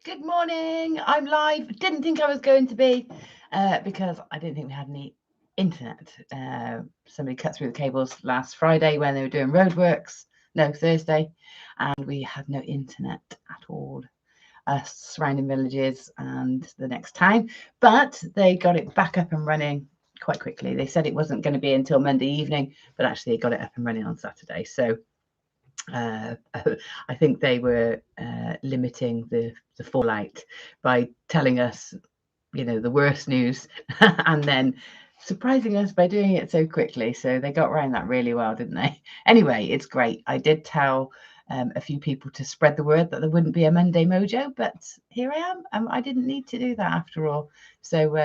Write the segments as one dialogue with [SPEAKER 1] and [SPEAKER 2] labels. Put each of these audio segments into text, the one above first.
[SPEAKER 1] Good morning. I'm live. Didn't think I was going to be because I didn't think we had any internet. Somebody cut through the cables last Friday when they were doing roadworks. No, Thursday, and we had no internet at all. Surrounding villages and the next town, but they got it back up and running quite quickly. They said it wasn't going to be until Monday evening, but actually they got it up and running on Saturday. So I think they were limiting the fallout by telling us, the worst news, and then surprising us by doing it so quickly. So they got around that really well, didn't they? Anyway, it's great. I did tell a few people to spread the word that there wouldn't be a Monday Mojo, but here I am. I didn't need to do that after all. So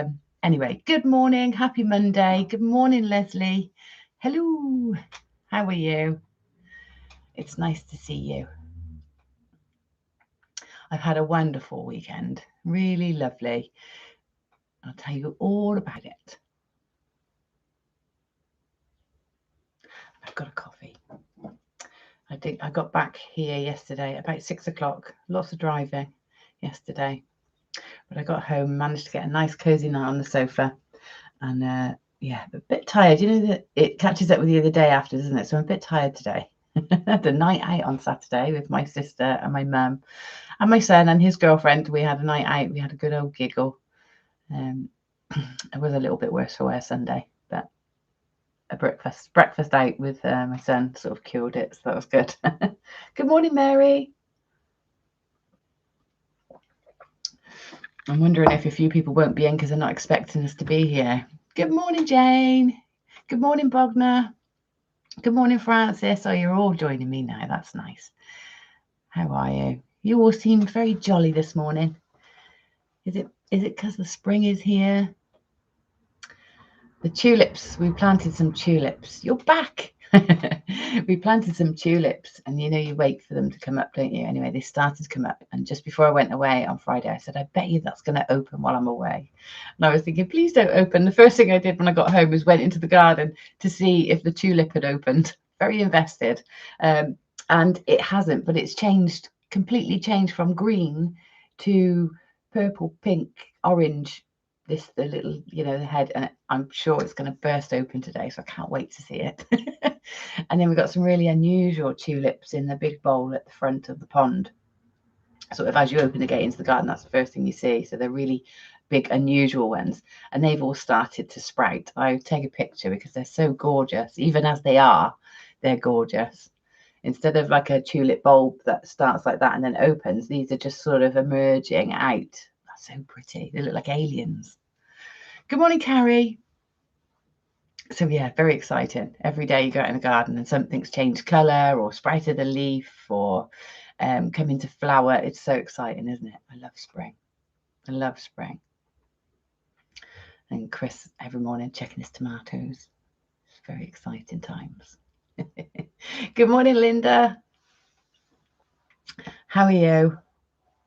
[SPEAKER 1] anyway, good morning. Happy Monday. Good morning, Leslie. Hello. How are you? It's nice to see you. I've had a wonderful weekend, really lovely. I'll tell you all about it. I've got a coffee. I got back here yesterday about 6 o'clock. Lots of driving yesterday, but I got home, managed to get a nice cozy night on the sofa, and yeah, a bit tired. You know that it catches up with you the day after, doesn't it? So I'm a bit tired today. I had a night out on Saturday with my sister and my mum and my son and his girlfriend. We had a night out. We had a good old giggle. It was a little bit worse for wear Sunday, but a breakfast out with my son sort of cured it, so that was good. Good morning, Mary. I'm wondering if a few people won't be in because they're not expecting us to be here. Good morning, Jane. Good morning, Bogner. Good morning, Francis. Oh, you're all joining me now. That's nice. How are you? You all seem very jolly this morning. Is it because the spring is here? The tulips, we planted some tulips. You're back. We planted some tulips, and you wait for them to come up, don't you? Anyway, they started to come up, and just before I went away on Friday, I said, I bet you that's going to open while I'm away. And I was thinking, please don't open. The first thing I did when I got home was went into the garden to see if the tulip had opened. Very invested, and it hasn't, but it's completely changed from green to purple, pink, orange. The little, the head, and I'm sure it's going to burst open today, so I can't wait to see it. And then we've got some really unusual tulips in the big bowl at the front of the pond. Sort of as you open the gate into the garden, that's the first thing you see. So they're really big, unusual ones, and they've all started to sprout. I take a picture because they're so gorgeous. Even as they are, they're gorgeous. Instead of like a tulip bulb that starts like that and then opens, these are just sort of emerging out. So pretty. They look like aliens. Good morning, Carrie. So yeah, very exciting. Every day you go out in the garden and something's changed colour or sprouted a leaf or come into flower. It's so exciting, isn't it? I love spring. I love spring. And Chris every morning checking his tomatoes. It's very exciting times. Good morning, Linda. How are you?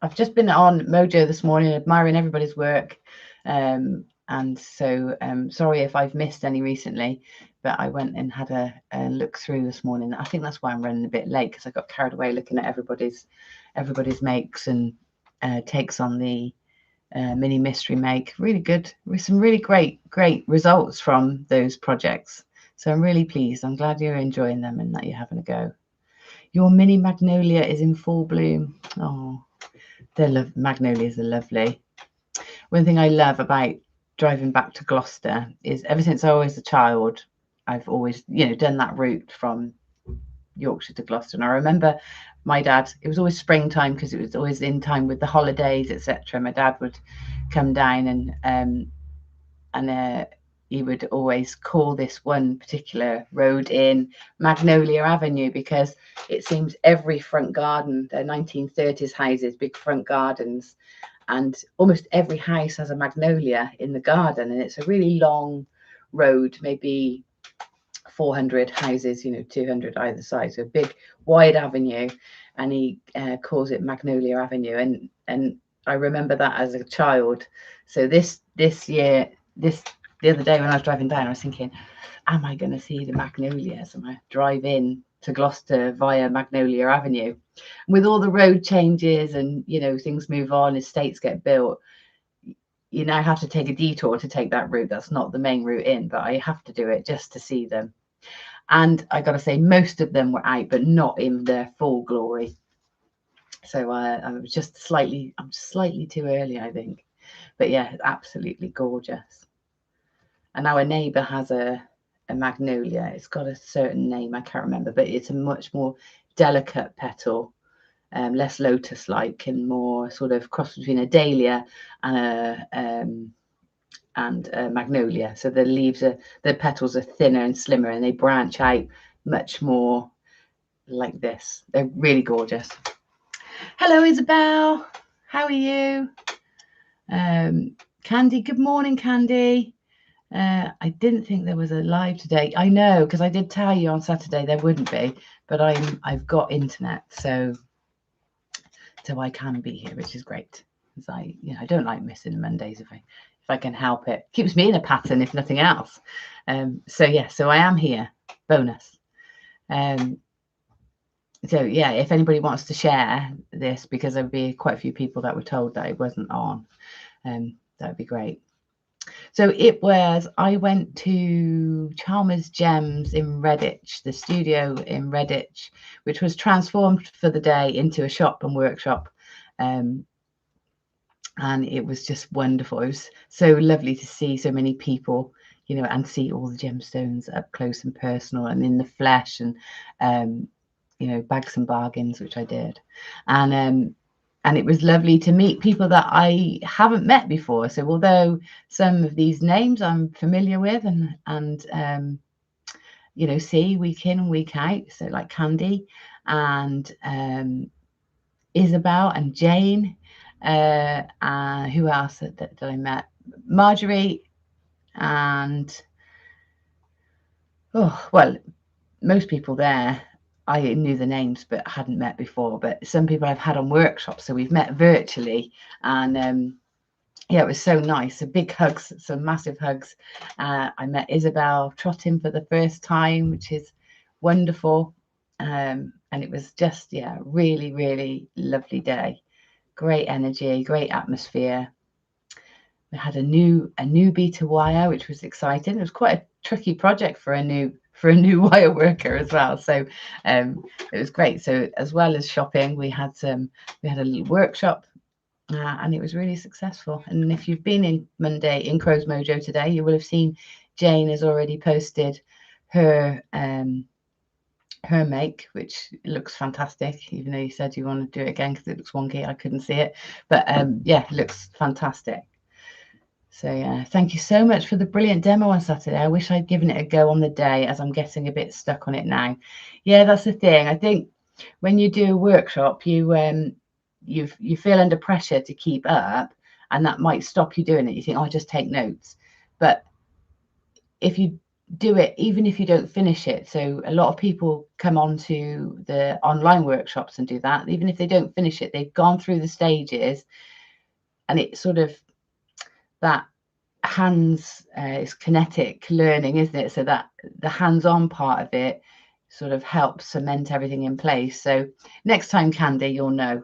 [SPEAKER 1] I've just been on Mojo this morning, admiring everybody's work. And so sorry if I've missed any recently, but I went and had a look through this morning. I think that's why I'm running a bit late, because I got carried away looking at everybody's makes and takes on the mini mystery make. Really good, with some really great results from those projects. So I'm really pleased. I'm glad you're enjoying them and that you're having a go. Your mini magnolia is in full bloom. Oh, magnolias are lovely. One thing I love about driving back to Gloucester is ever since I was a child, I've always, done that route from Yorkshire to Gloucester. And I remember my dad, it was always springtime because it was always in time with the holidays, etc. My dad would come down and he would always call this one particular road in Magnolia Avenue, because it seems every front garden, they're 1930s houses, big front gardens, and almost every house has a magnolia in the garden, and it's a really long road, maybe 400 houses, 200 either side, so a big wide avenue, and he calls it Magnolia Avenue, and I remember that as a child. So the other day when I was driving down, I was thinking, am I going to see the magnolias? And I drive in to Gloucester via Magnolia Avenue. With all the road changes and, you know, things move on, estates get built, you now have to take a detour to take that route. That's not the main route in, but I have to do it just to see them. And I got to say, most of them were out, but not in their full glory. So I was just I'm slightly too early, I think. But yeah, absolutely gorgeous. And our neighbour has a magnolia. It's got a certain name, I can't remember, but it's a much more delicate petal, less lotus-like, and more sort of cross between a dahlia and a magnolia. So the leaves the petals are thinner and slimmer, and they branch out much more like this. They're really gorgeous. Hello, Isabel. How are you? Candy, good morning, Candy. I didn't think there was a live today. I know, because I did tell you on Saturday there wouldn't be, but I've got internet, so I can be here, which is great. Because I don't like missing Mondays if I can help it. Keeps me in a pattern, if nothing else. So I am here. Bonus. So yeah, if anybody wants to share this, because there'll be quite a few people that were told that it wasn't on, that would be great. So I went to Chalmers Gems in Redditch, the studio in Redditch, which was transformed for the day into a shop and workshop. And it was just wonderful. It was so lovely to see so many people, you know, and see all the gemstones up close and personal and in the flesh, and, you know, bags and bargains, which I did. And it was lovely to meet people that I haven't met before. So although some of these names I'm familiar with and you know, see week in and week out, so like Candy and Isabel and Jane, who else that I met? Marjorie and, well, most people there I knew the names but hadn't met before, but some people I've had on workshops, so we've met virtually, and yeah, it was so nice. So big hugs, some massive hugs. I met Isabel Trottin for the first time, which is wonderful, and it was just, yeah, really, really lovely day. Great energy, great atmosphere. We had a newbie to wire, which was exciting. It was quite a tricky project for a new wire worker as well. So it was great. So as well as shopping, we had a little workshop, and it was really successful. And if you've been in Monday in Crow's Mojo today, you will have seen Jane has already posted her her make, which looks fantastic, even though you said you want to do it again because it looks wonky. I couldn't see it, but yeah, it looks fantastic. So yeah, thank you so much for the brilliant demo on Saturday. I wish I'd given it a go on the day, as I'm getting a bit stuck on it now. Yeah, that's the thing. I think when you do a workshop, you feel under pressure to keep up, and that might stop you doing it. You think, oh, I'll just take notes. But if you do it, even if you don't finish it, so a lot of people come on to the online workshops and do that, even if they don't finish it, they've gone through the stages, and it's sort of that hands is kinetic learning, isn't it? So that the hands-on part of it sort of helps cement everything in place. So next time, Candy, you'll know,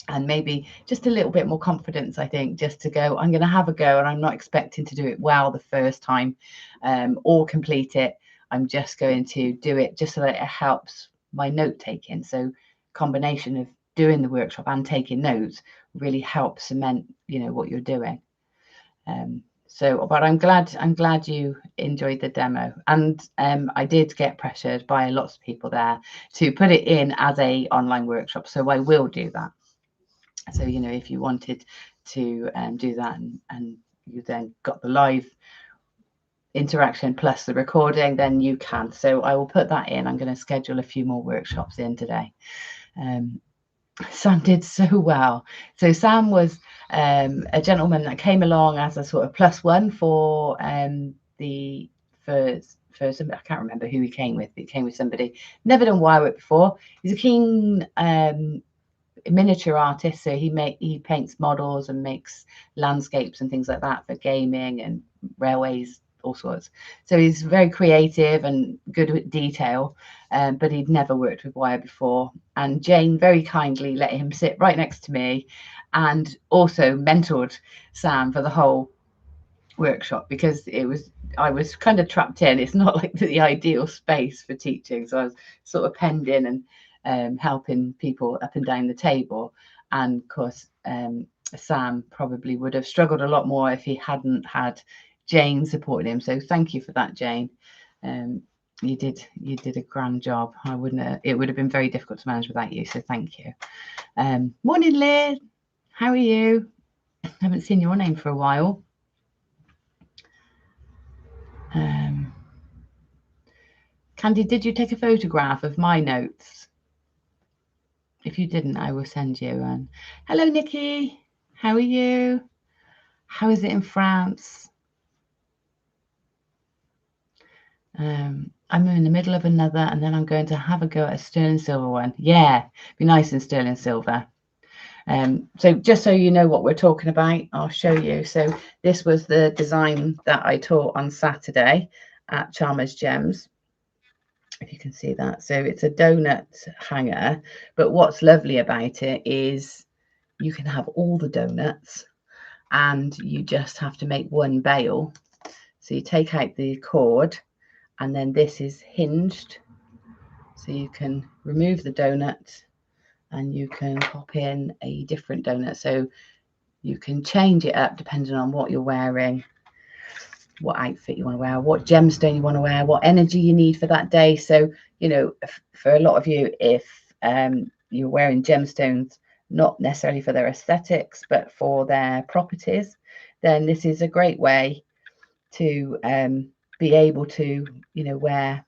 [SPEAKER 1] and maybe just a little bit more confidence, I think, just to go, I'm going to have a go, and I'm not expecting to do it well the first time or complete it. I'm just going to do it just so that it helps my note taking. So combination of doing the workshop and taking notes really helps cement, you know, what you're doing. But I'm glad you enjoyed the demo, and I did get pressured by lots of people there to put it in as a online workshop, so I will do that. So, you know, if you wanted to do that and you then got the live interaction plus the recording, then you can. So I will put that in. I'm going to schedule a few more workshops in today. Sam did so well. So Sam was a gentleman that came along as a sort of +1 for somebody, I can't remember who he came with, but he came with somebody never done wire work before. He's a keen miniature artist, so he paints models and makes landscapes and things like that for gaming and railways, all sorts. So he's very creative and good with detail, but he'd never worked with wire before. And Jane very kindly let him sit right next to me and also mentored Sam for the whole workshop, because I was kind of trapped in. It's not like the ideal space for teaching, so I was sort of penned in and helping people up and down the table. And of course, Sam probably would have struggled a lot more if he hadn't had Jane supporting him. So thank you for that, Jane. You did a grand job. It would have been very difficult to manage without you. So thank you. Morning, Liz. How are you? I haven't seen your name for a while. Candy, did you take a photograph of my notes? If you didn't, I will send you one. Hello, Nikki. How are you? How is it in France? I'm in the middle of another, and then I'm going to have a go at a sterling silver one. Yeah, be nice in sterling silver. So just so you know what we're talking about, I'll show you. So this was the design that I taught on Saturday at Chalmers Gems, if you can see that. So it's a donut hanger, but what's lovely about it is you can have all the donuts and you just have to make one bail. So you take out the cord, and then this is hinged, so you can remove the donut and you can pop in a different donut. So you can change it up depending on what you're wearing, what outfit you want to wear, what gemstone you want to wear, what energy you need for that day. So, you know, for a lot of you, if you're wearing gemstones, not necessarily for their aesthetics, but for their properties, then this is a great way to be able to, you know, wear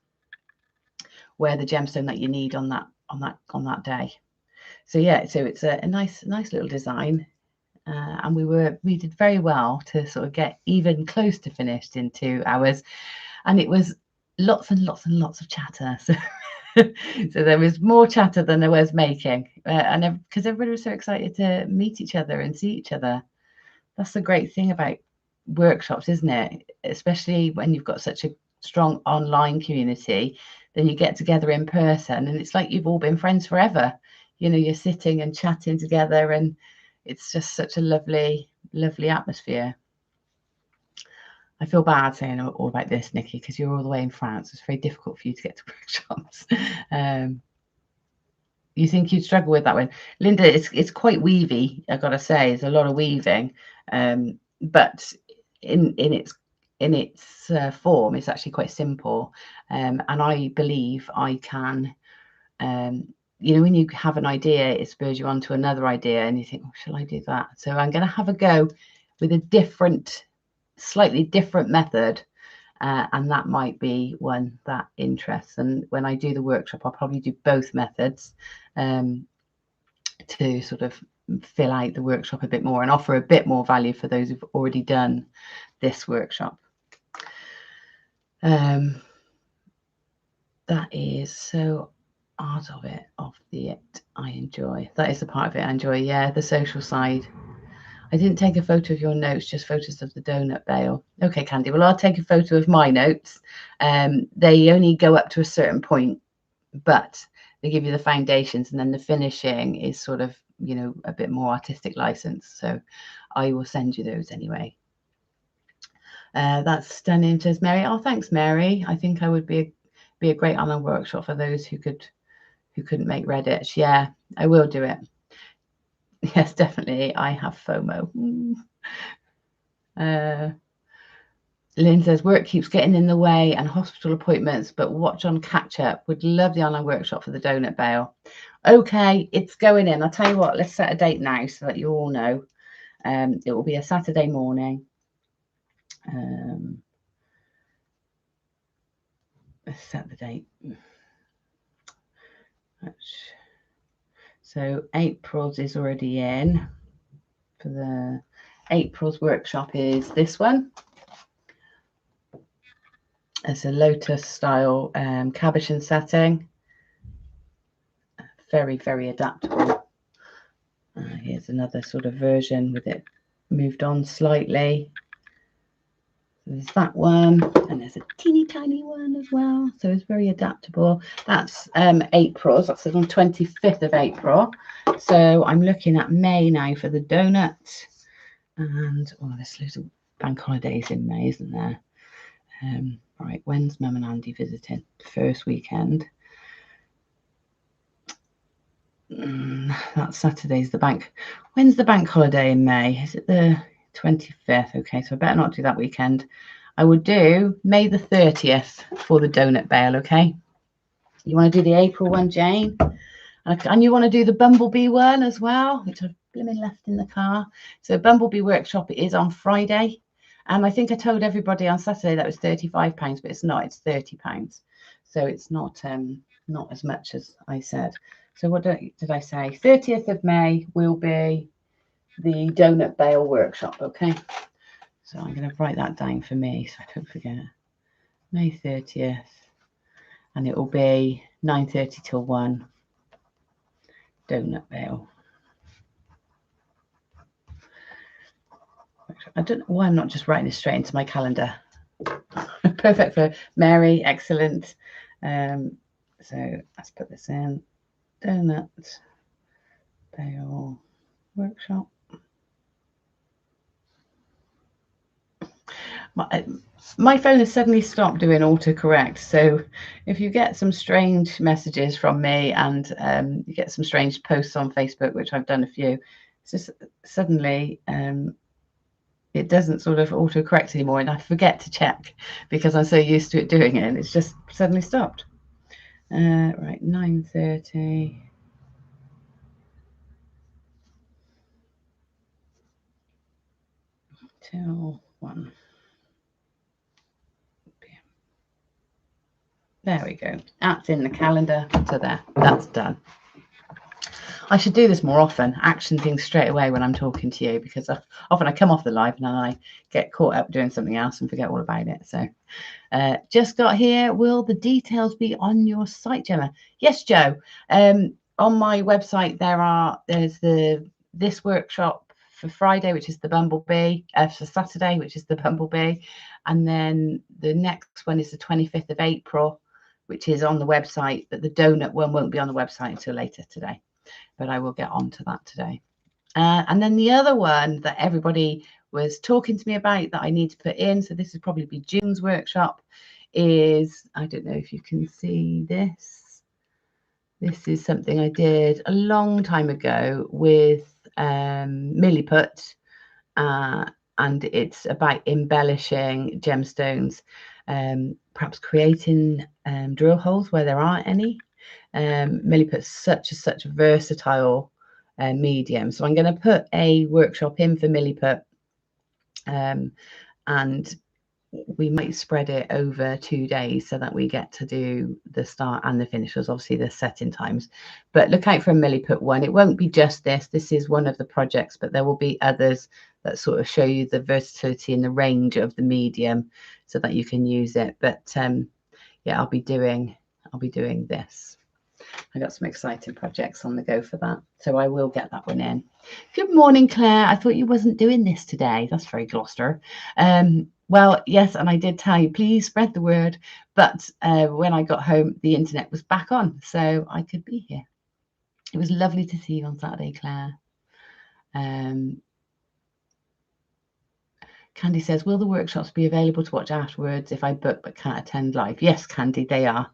[SPEAKER 1] the gemstone that you need on that day. So yeah, so it's a nice little design. And we did very well to sort of get even close to finished in 2 hours, and it was lots and lots and lots of chatter. So, so there was more chatter than there was making, and because everybody was so excited to meet each other and see each other. That's the great thing about workshops, isn't it? Especially when you've got such a strong online community, then you get together in person, and it's like you've all been friends forever. You know, you're sitting and chatting together, and it's just such a lovely atmosphere. I feel bad saying all about this, Nikki, because you're all the way in France. It's very difficult for you to get to workshops. You think you'd struggle with that one, Linda? It's quite weavy, I've got to say. There's a lot of weaving, but in its form, it's actually quite simple. And I believe I can. You know, when you have an idea, it spurs you on to another idea, and you think, oh, shall I do that? So I'm going to have a go with a slightly different method, and that might be one that interests. And when I do the workshop, I'll probably do both methods to sort of fill out the workshop a bit more and offer a bit more value for those who've already done this workshop. That is so art of it I enjoy. That is the part of it I enjoy. Yeah, the social side. I didn't take a photo of your notes, just photos of the donut bail. Okay, Candy, well, I'll take a photo of my notes. They only go up to a certain point, but they give you the foundations, and then the finishing is sort of, you know, a bit more artistic license. So I will send you those anyway. That's stunning, says Mary. Oh, thanks, Mary. I think I would be a great online workshop for those who couldn't make Reddit. Yeah, I will do it. Yes, definitely. I have FOMO. Lynn says, work keeps getting in the way and hospital appointments, but watch on catch up. Would love the online workshop for the donut bail. Okay, it's going in. I'll tell you what, let's set a date now so that you all know. It will be a Saturday morning. Let's set the date. So April's is already in. For the April's workshop is this one. It's a lotus style cabochon setting. Very, very adaptable. Here's another sort of version with it moved on slightly. there's that one, and there's a teeny tiny one as well. So it's very adaptable. That's April's. That's on 25th of April. So I'm looking at May now for the donut. And there's loads of bank holidays in May, isn't there? Right, when's Mum and Andy visiting? First weekend. That Saturday's the bank. When's the bank holiday in May? Is it the 25th? Okay, so I better not do that weekend. I would do May the 30th for the donut bale, okay? You want to do the April one, Jane? And you want to do the Bumblebee one as well, which I've blooming left in the car. So Bumblebee Workshop is on Friday. And I think I told everybody on Saturday that was £35, but it's not, it's £30. So it's not as much as I said. So what did I say? 30th of May will be the donut bale workshop, okay? So I'm going to write that down for me so I don't forget. May 30th, and it will be 9:30 till 1, donut bale. I don't know why I'm not just writing this straight into my calendar. Perfect for Mary, excellent. So let's put this in. Donut bale workshop. My phone has suddenly stopped doing autocorrect. So if you get some strange messages from me and you get some strange posts on Facebook, which I've done a few, it's just suddenly it doesn't sort of autocorrect anymore, and I forget to check because I'm so used to it doing it, and it's just suddenly stopped. Right, 9:30 till 1 p.m. There we go. That's in the calendar. So there, that's done. I should do this more often, action things straight away when I'm talking to you, because often I come off the live and then I get caught up doing something else and forget all about it. So just got here. Will the details be on your site, Gemma? Yes, Joe. On my website, there's this workshop for Friday, which is the Bumblebee, for Saturday, which is the Bumblebee, and then the next one is the 25th of April, which is on the website, but the donut one won't be on the website until later today. But I will get on to that today. And then the other one that everybody was talking to me about that I need to put in, so this would probably be June's workshop, is, I don't know if you can see this. This is something I did a long time ago with Milliput, and it's about embellishing gemstones, perhaps creating drill holes where there aren't any. Milliput's such a versatile medium, so I'm going to put a workshop in for Milliput, and we might spread it over 2 days so that we get to do the start and the finish. Obviously the setting times, but look out for a Milliput one. It won't be just this is one of the projects, but there will be others that sort of show you the versatility and the range of the medium so that you can use it. But yeah, I'll be doing this. I got some exciting projects on the go for that, so I will get that one in. Good morning, Claire. I thought you wasn't doing this today. That's very Gloucester. Well, yes, and I did tell you, please spread the word, but when I got home, the internet was back on, so I could be here. It was lovely to see you on Saturday, Claire. Candy says, will the workshops be available to watch afterwards if I book but can't attend live? Yes, Candy, they are.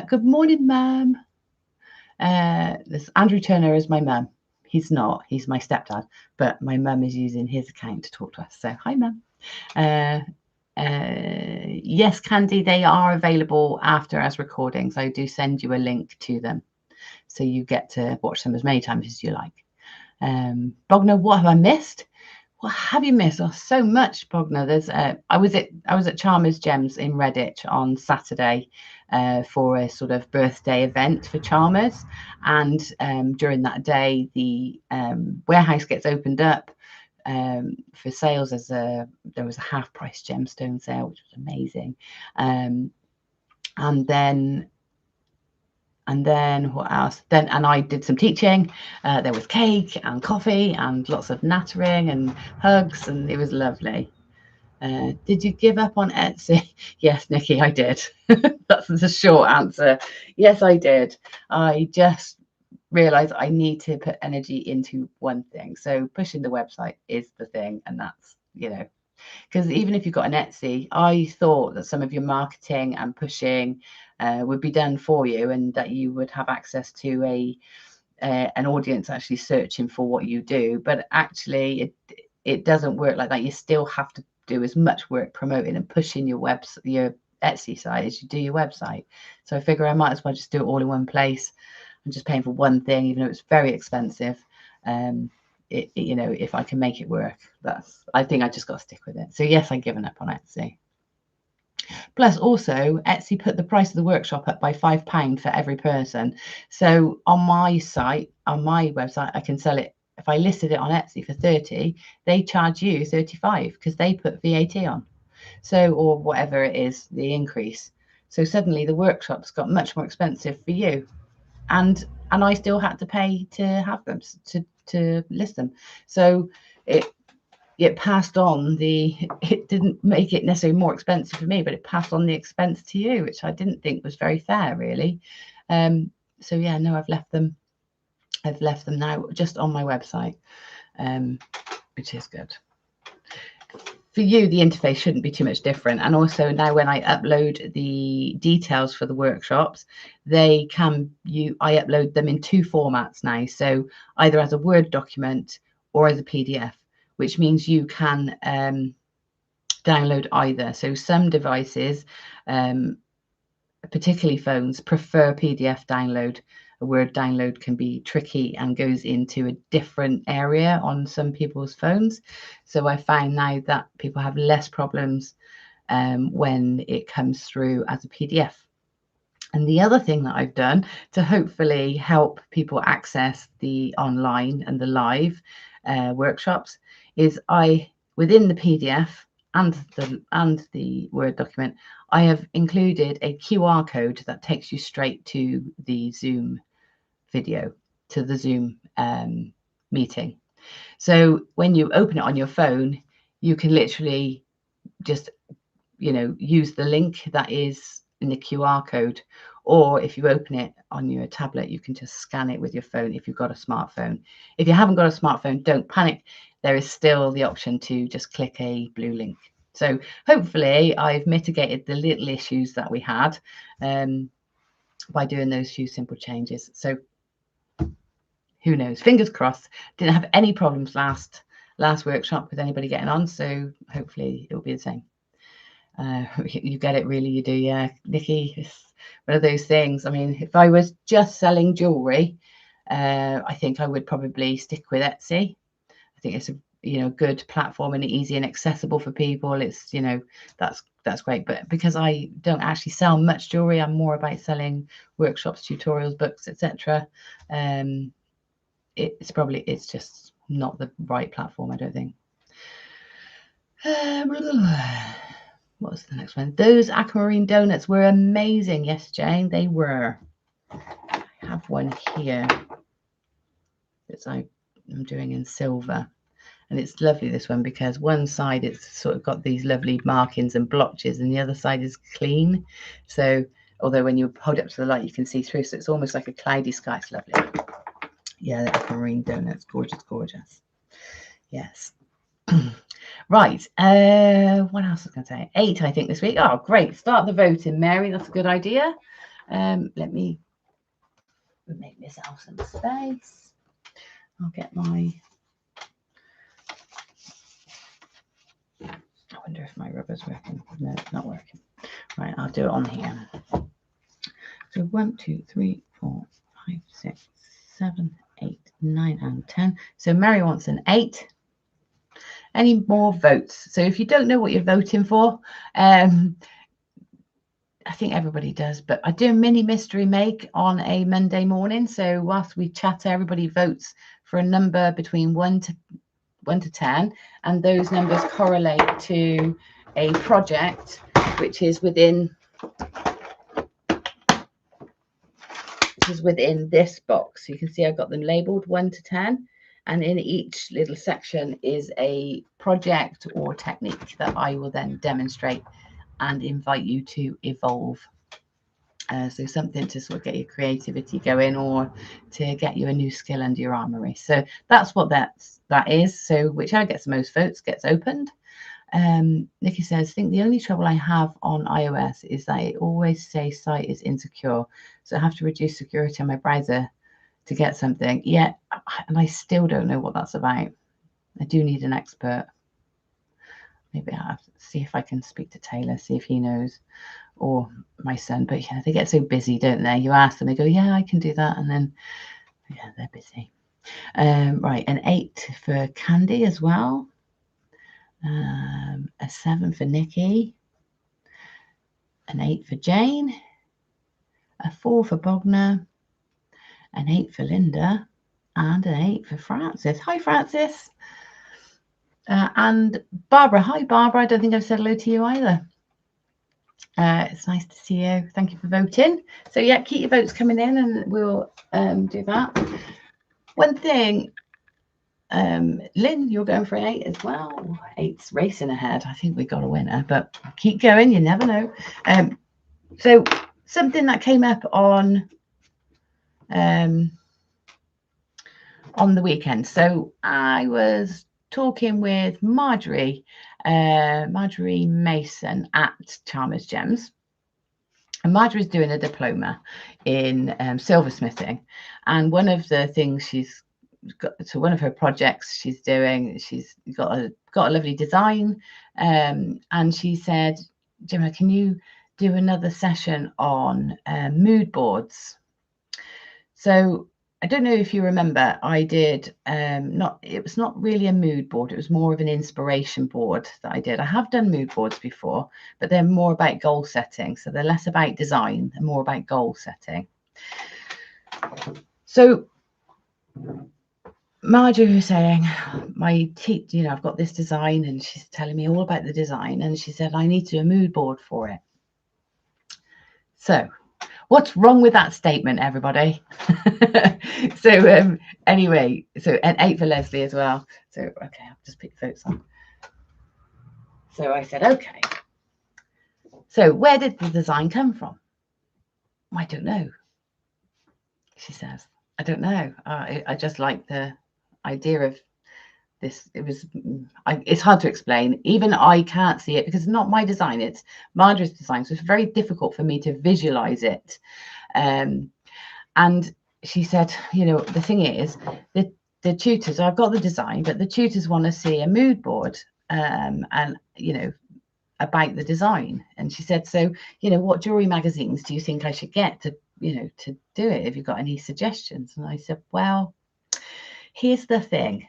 [SPEAKER 1] Good morning, ma'am. This Andrew Turner is my mum. He's not, he's my stepdad, but my mum is using his account to talk to us. So hi, mum. Yes, Candy, they are available after as recordings. I do send you a link to them, so you get to watch them as many times as you like. Bogner, what have I missed? What have you missed? Oh, so much, Bogner. There's I was at Charmers Gems in Redditch on Saturday for a sort of birthday event for Charmers, and during that day the warehouse gets opened up for sales. There was a half price gemstone sale, which was amazing, and then what else? And I did some teaching. There was cake and coffee and lots of nattering and hugs, and it was lovely. Did you give up on Etsy? Yes, Nikki, I did. That's the short answer. Yes, I did. I just realized I need to put energy into one thing. So pushing the website is the thing. And that's, you know, because even if you've got an Etsy, I thought that some of your marketing and pushing would be done for you, and that you would have access to an audience actually searching for what you do. But actually, it doesn't work like that. You still have to do as much work promoting and pushing your Etsy site as you do your website. So I figure I might as well just do it all in one place. I'm just paying for one thing, even though it's very expensive. You know, if I can make it work, I think I just got to stick with it. So yes, I've given up on Etsy. Plus, also, Etsy put the price of the workshop up by £5 for every person. So on my site, on my website, I can sell it. If I listed it on Etsy for 30, they charge you 35 because they put VAT on. So, or whatever it is, the increase. So suddenly the workshops got much more expensive for you. And I still had to pay to have them, to list them. So it passed on it didn't make it necessarily more expensive for me, but it passed on the expense to you, which I didn't think was very fair, really. So yeah, no, I've left them now just on my website, which is good. For you, the interface shouldn't be too much different. And also now when I upload the details for the workshops, I upload them in 2 formats now. So either as a Word document or as a PDF, which means you can download either. So some devices, particularly phones, prefer PDF download. A Word download can be tricky and goes into a different area on some people's phones. So I find now that people have less problems when it comes through as a PDF. And the other thing that I've done to hopefully help people access the online and the live workshops is within the PDF and the Word document, I have included a QR code that takes you straight to the Zoom video, to the Zoom meeting. So when you open it on your phone, you can literally just, you know, use the link that is in the QR code, or if you open it on your tablet, you can just scan it with your phone if you've got a smartphone. If you haven't got a smartphone, don't panic. There is still the option to just click a blue link. So hopefully I've mitigated the little issues that we had by doing those few simple changes. So who knows? Fingers crossed. Didn't have any problems last workshop with anybody getting on, so hopefully it'll be the same. You get it, really, you do. Yeah, Nikki, it's one of those things. I mean, if I was just selling jewellery, I think I would probably stick with Etsy. I think it's a good platform and easy and accessible for people. It's that's great. But because I don't actually sell much jewellery, I'm more about selling workshops, tutorials, books, etc. It's just not the right platform, I don't think. What was the next one? Those aquamarine donuts were amazing. Yes, Jane, they were. I have one here that I'm doing in silver. And it's lovely, this one, because one side it's sort of got these lovely markings and blotches, and the other side is clean. So although when you hold it up to the light, you can see through. So it's almost like a cloudy sky. It's lovely. Yeah, the aquamarine donuts. Gorgeous, gorgeous. Yes. Right. What else was I going to say? 8, I think, this week. Oh, great. Start the voting, Mary. That's a good idea. Let me make myself some space. I'll get my... I wonder if my rubber's working. No, it's not working. Right, I'll do it on here. So 1, 2, 3, 4, 5, 6, 7, 8, 9, and 10. So Mary wants an 8. Any more votes? So if you don't know what you're voting for, I think everybody does, but I do a mini mystery make on a Monday morning. So whilst we chat, everybody votes for a number between 1 to 10, and those numbers correlate to a project which is within this box. So you can see I've got them labeled 1 to 10, And in each little section is a project or technique that I will then demonstrate and invite you to evolve. So something to sort of get your creativity going, or to get you a new skill under your armory. So that's what that is. So whichever gets the most votes gets opened. Nikki says, I think the only trouble I have on iOS is that it always says site is insecure. So I have to reduce security on my browser to get something. Yeah, and I still don't know what that's about. I do need an expert. Maybe I'll have to see if I can speak to Taylor, see if he knows, or my son. But yeah, they get so busy, don't they? You ask them, they go, yeah, I can do that. And then, yeah, they're busy. Right, an 8 for Candy as well. A 7 for Nikki. An 8 for Jane. A 4 for Bogner. An 8 for Linda. And an 8 for Francis. Hi, Francis. And Barbara. Hi, Barbara. I don't think I've said hello to you either. It's nice to see you. Thank you for voting. So yeah, keep your votes coming in, and we'll do that. One thing, Lynn, you're going for an 8 as well. 8's racing ahead. I think we got a winner, but keep going. You never know. So something that came up on the weekend. So I was talking with Marjorie Mason at Charmers Gems. And Marjorie's doing a diploma in silversmithing. And one of the things she's got, so one of her projects she's doing, she's got a lovely design. And she said, Gemma, can you do another session on mood boards? So I don't know if you remember, I did it was not really a mood board, it was more of an inspiration board that I did. I have done mood boards before, but they're more about goal setting. So they're less about design and more about goal setting. So Marjorie was saying, my teacher, you know, I've got this design, and she's telling me all about the design, and she said, I need to do a mood board for it. So what's wrong with that statement, everybody? So anyway, so an 8 for Leslie as well. So okay, I'll just put the votes on. So I said, okay. So where did the design come from? I don't know. She says, I don't know. I just like the idea of this. It's hard to explain. Even I can't see it because it's not my design. It's Marjorie's design. So it's very difficult for me to visualize it. And she said, you know, the thing is, the tutors, I've got the design, but the tutors want to see a mood board, and, you know, about the design. And she said, so, you know, what jewelry magazines do you think I should get to, you know, to do it? Have you got any suggestions? And I said, well, here's the thing.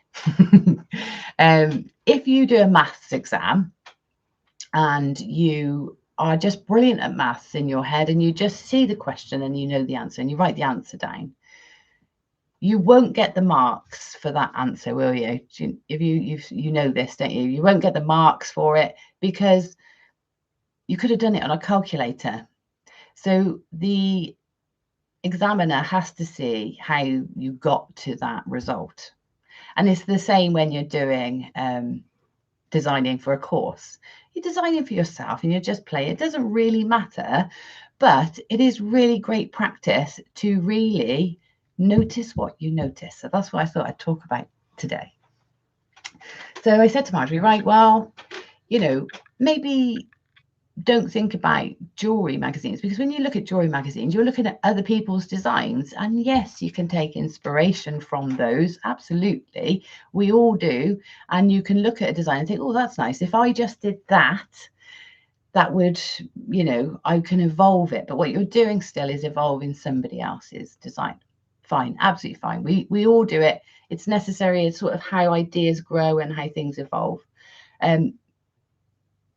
[SPEAKER 1] If you do a maths exam and you are just brilliant at maths in your head, and you just see the question and you know the answer and you write the answer down, you won't get the marks for that answer, will you? If you know this, don't you? You won't get the marks for it because you could have done it on a calculator. So the examiner has to see how you got to that result. And it's the same when you're doing designing for a course. You're designing for yourself and you just play. It doesn't really matter, but it is really great practice to really notice what you notice. So that's what I thought I'd talk about today. So I said to Marjorie, right, well, you know, maybe don't think about jewelry magazines, because when you look at jewelry magazines, you're looking at other people's designs, and yes, you can take inspiration from those, absolutely, we all do. And you can look at a design and think, oh, that's nice, if I just did that, that would, you know, I can evolve it. But what you're doing still is evolving somebody else's design. Fine, absolutely fine, we all do it. It's necessary. It's sort of how ideas grow and how things evolve.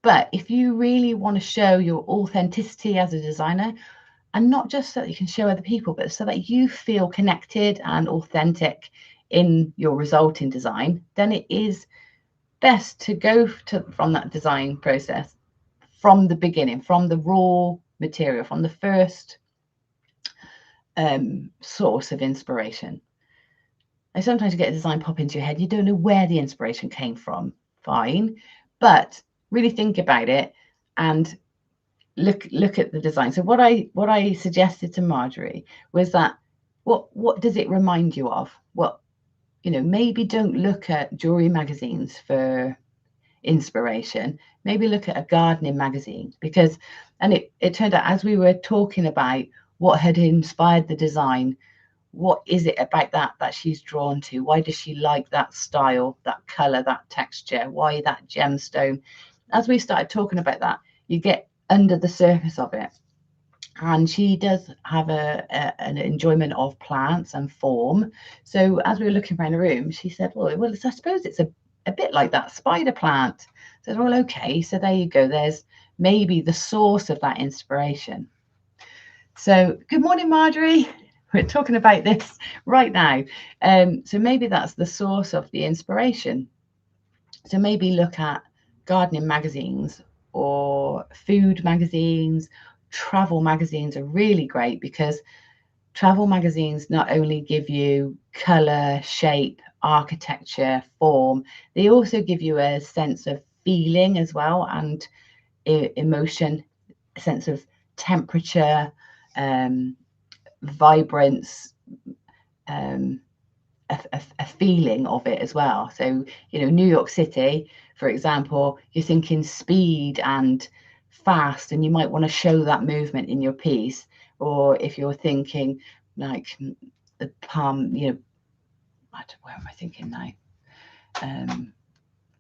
[SPEAKER 1] But if you really want to show your authenticity as a designer, and not just so that you can show other people, but so that you feel connected and authentic in your result in design, then it is best to go from that design process from the beginning, from the raw material, from the first source of inspiration. Now, sometimes you get a design pop into your head, you don't know where the inspiration came from. Fine, but really think about it and look at the design. So what I suggested to Marjorie was that what does it remind you of? What, you know, maybe don't look at jewelry magazines for inspiration. Maybe look at a gardening magazine, because, and it turned out, as we were talking about what had inspired the design, what is it about that she's drawn to? Why does she like that style, that color, that texture? Why that gemstone? As we started talking about that, you get under the surface of it. And she does have an enjoyment of plants and form. So as we were looking around the room, she said, well, I suppose it's a bit like that spider plant. I said, well, okay, so there you go. There's maybe the source of that inspiration. So good morning, Marjorie. We're talking about this right now. So maybe that's the source of the inspiration. So maybe look at gardening magazines or food magazines. Travel magazines are really great, because travel magazines not only give you color, shape, architecture, form, they also give you a sense of feeling as well, and emotion, a sense of temperature, vibrance, a feeling of it as well. So, you know, New York City, for example, you're thinking speed and fast, and you might want to show that movement in your piece. Or if you're thinking like the palm, you know, where am I thinking now?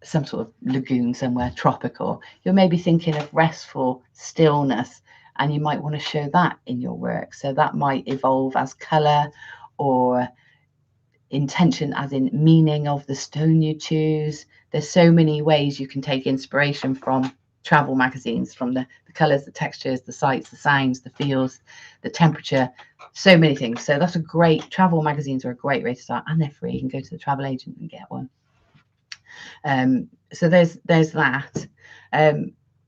[SPEAKER 1] Some sort of lagoon somewhere tropical, you're maybe thinking of restful stillness, and you might want to show that in your work. So that might evolve as color, or intention as in meaning of the stone you choose. There's so many ways you can take inspiration from travel magazines, from the colors, the textures, the sights, the sounds, the feels, the temperature, so many things. So that's a great, travel magazines are a great way to start, and they're free. You can go to the travel agent and get one. So there's that.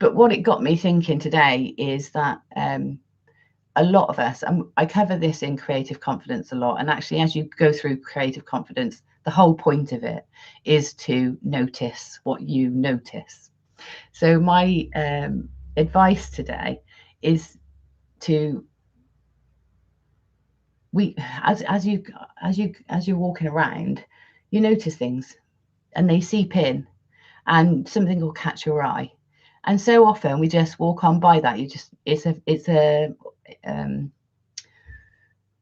[SPEAKER 1] But what it got me thinking today is that a lot of us, and I cover this in Creative Confidence a lot, and actually as you go through Creative Confidence, the whole point of it is to notice what you notice. So my advice today is to, as you're walking around, you notice things and they seep in, and something will catch your eye. And so often we just walk on by that. It's a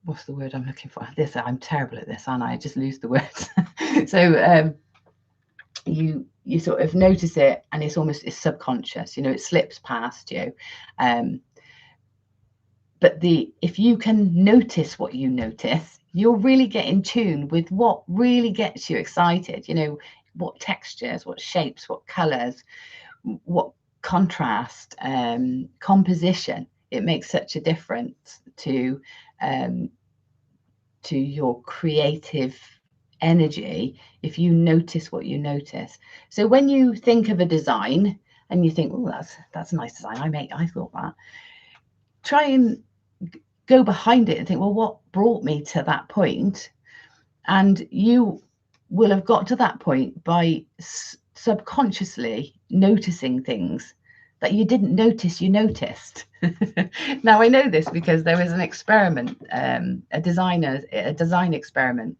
[SPEAKER 1] what's the word I'm looking for? I'm terrible at this, aren't I? I just lose the words. So you sort of notice it, and it's subconscious, you know, it slips past you. But if you can notice what you notice, you'll really get in tune with what really gets you excited. You know, what textures, what shapes, what colors, what contrast, composition. It makes such a difference to your creative energy if you notice what you notice. So when you think of a design and you think, oh, that's a nice design, I thought that, try and go behind it and think, well, what brought me to that point? And you will have got to that point by subconsciously noticing things that you didn't notice you noticed. Now I know this because there was an experiment, a design experiment.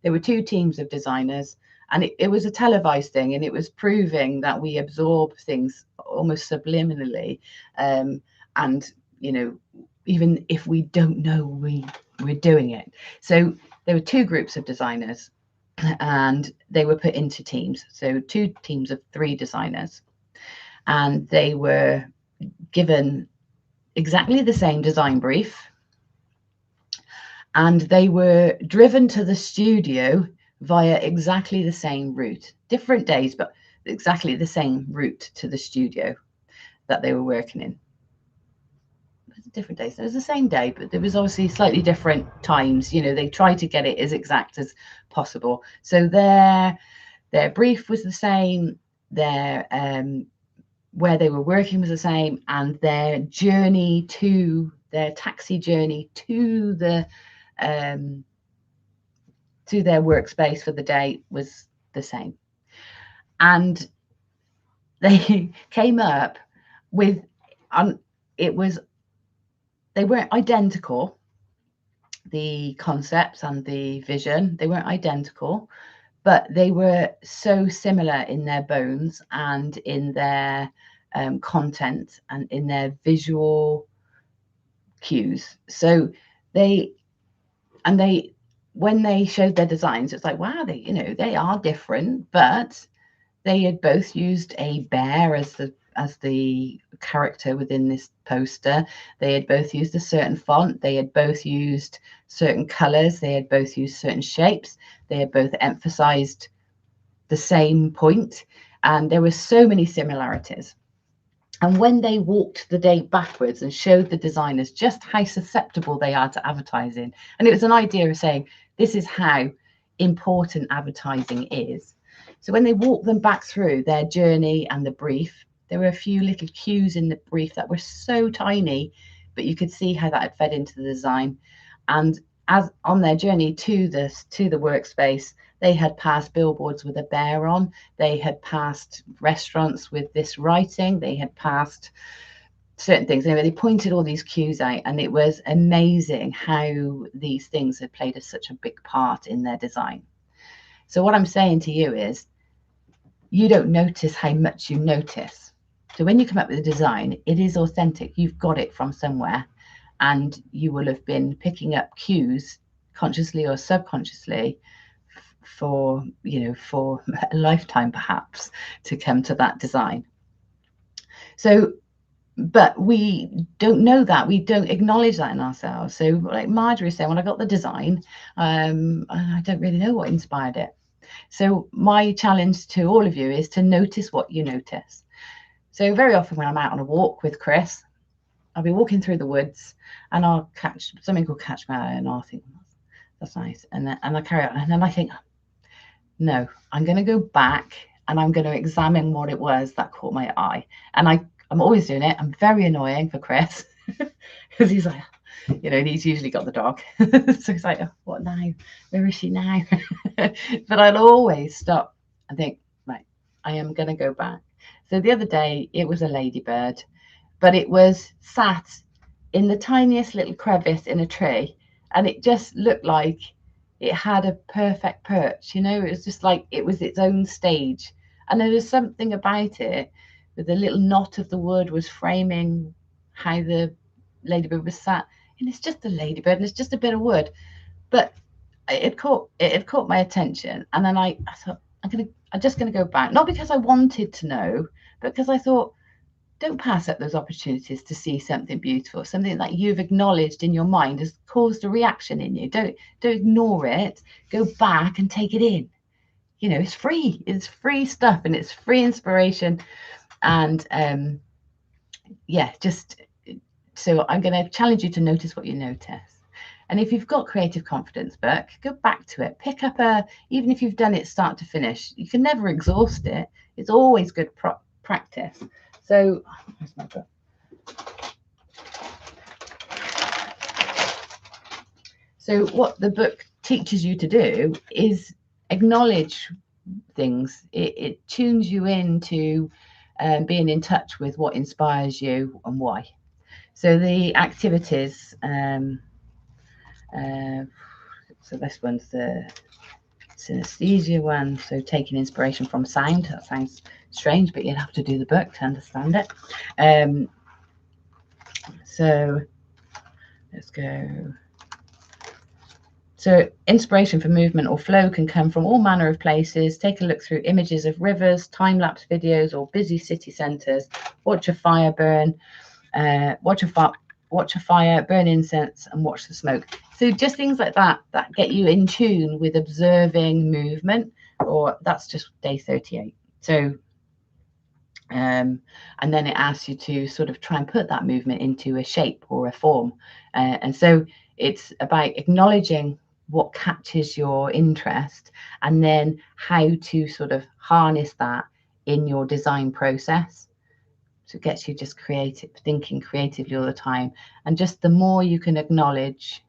[SPEAKER 1] There were two teams of designers, and it was a televised thing, and it was proving that we absorb things almost subliminally, and you know, even if we don't know we're doing it. So there were two groups of designers, and they were put into teams. So two teams of 3 designers, and they were given exactly the same design brief, and they were driven to the studio via exactly the same route. Different days, but exactly the same route to the studio that they were working in. Different days. It was the same day, but there was obviously slightly different times. You know, they tried to get it as exact as possible. So their brief was the same, their where they were working was the same, and their taxi journey to the to their workspace for the day was the same. And they came up with, they weren't identical, the concepts and the vision, they weren't identical, but they were so similar in their bones and in their content and in their visual cues. So when they showed their designs, it's like, wow, they are different, but they had both used a bear as the character within this poster. They had both used a certain font. They had both used certain colors. They had both used certain shapes. They had both emphasized the same point. And there were so many similarities. And when they walked the day backwards and showed the designers just how susceptible they are to advertising, and it was an idea of saying, this is how important advertising is. So when they walked them back through their journey and the brief, there were a few little cues in the brief that were so tiny, but you could see how that had fed into the design. And as on their journey to the workspace, they had passed billboards with a bear on. They had passed restaurants with this writing. They had passed certain things. Anyway, they pointed all these cues out, and it was amazing how these things had played such a big part in their design. So what I'm saying to you is, you don't notice how much you notice. So when you come up with a design, it is authentic. You've got it from somewhere, and you will have been picking up cues consciously or subconsciously for a lifetime, perhaps, to come to that design. So, but we don't know that. We don't acknowledge that in ourselves. So like Marjorie said, when I got the design, I don't really know what inspired it. So my challenge to all of you is to notice what you notice. So very often when I'm out on a walk with Chris, I'll be walking through the woods and I'll catch something called catch my eye, and I'll think, that's nice. And I carry on. And then I think, no, I'm going to go back and I'm going to examine what it was that caught my eye. And I'm always doing it. I'm very annoying for Chris because he's like, he's usually got the dog. So he's like, oh, what now? Where is she now? But I'll always stop and think, right, I am going to go back. So the other day, it was a ladybird, but it was sat in the tiniest little crevice in a tree. And it just looked like it had a perfect perch. It was just like it was its own stage. And there was something about it that the little knot of the wood was framing how the ladybird was sat. And it's just a ladybird and it's just a bit of wood. But it caught my attention. And then I thought, I'm just going to go back. Not because I wanted to know, but because I thought, don't pass up those opportunities to see something beautiful, something that you've acknowledged in your mind has caused a reaction in you. Don't ignore it. Go back and take it in. It's free. It's free stuff and it's free inspiration. And so I'm going to challenge you to notice what you notice. And if you've got Creative Confidence book, go back to it. Pick up even if you've done it start to finish, you can never exhaust it. It's always good practice. So, where's my book? So what the book teaches you to do is acknowledge things. It tunes you into being in touch with what inspires you and why. So the activities, so this one's the synesthesia one. So taking inspiration from sound. That sounds strange, but you'd have to do the book to understand it. So let's go. So inspiration for movement or flow can come from all manner of places. Take a look through images of rivers, time-lapse videos, or busy city centres. Watch a fire burn. Watch a fire, burn incense, and watch the smoke. So just things like that get you in tune with observing movement. Or that's just day 38. So and then it asks you to sort of try and put that movement into a shape or a form. And so it's about acknowledging what catches your interest and then how to sort of harness that in your design process. So it gets you just thinking creatively all the time. And just the more you can acknowledge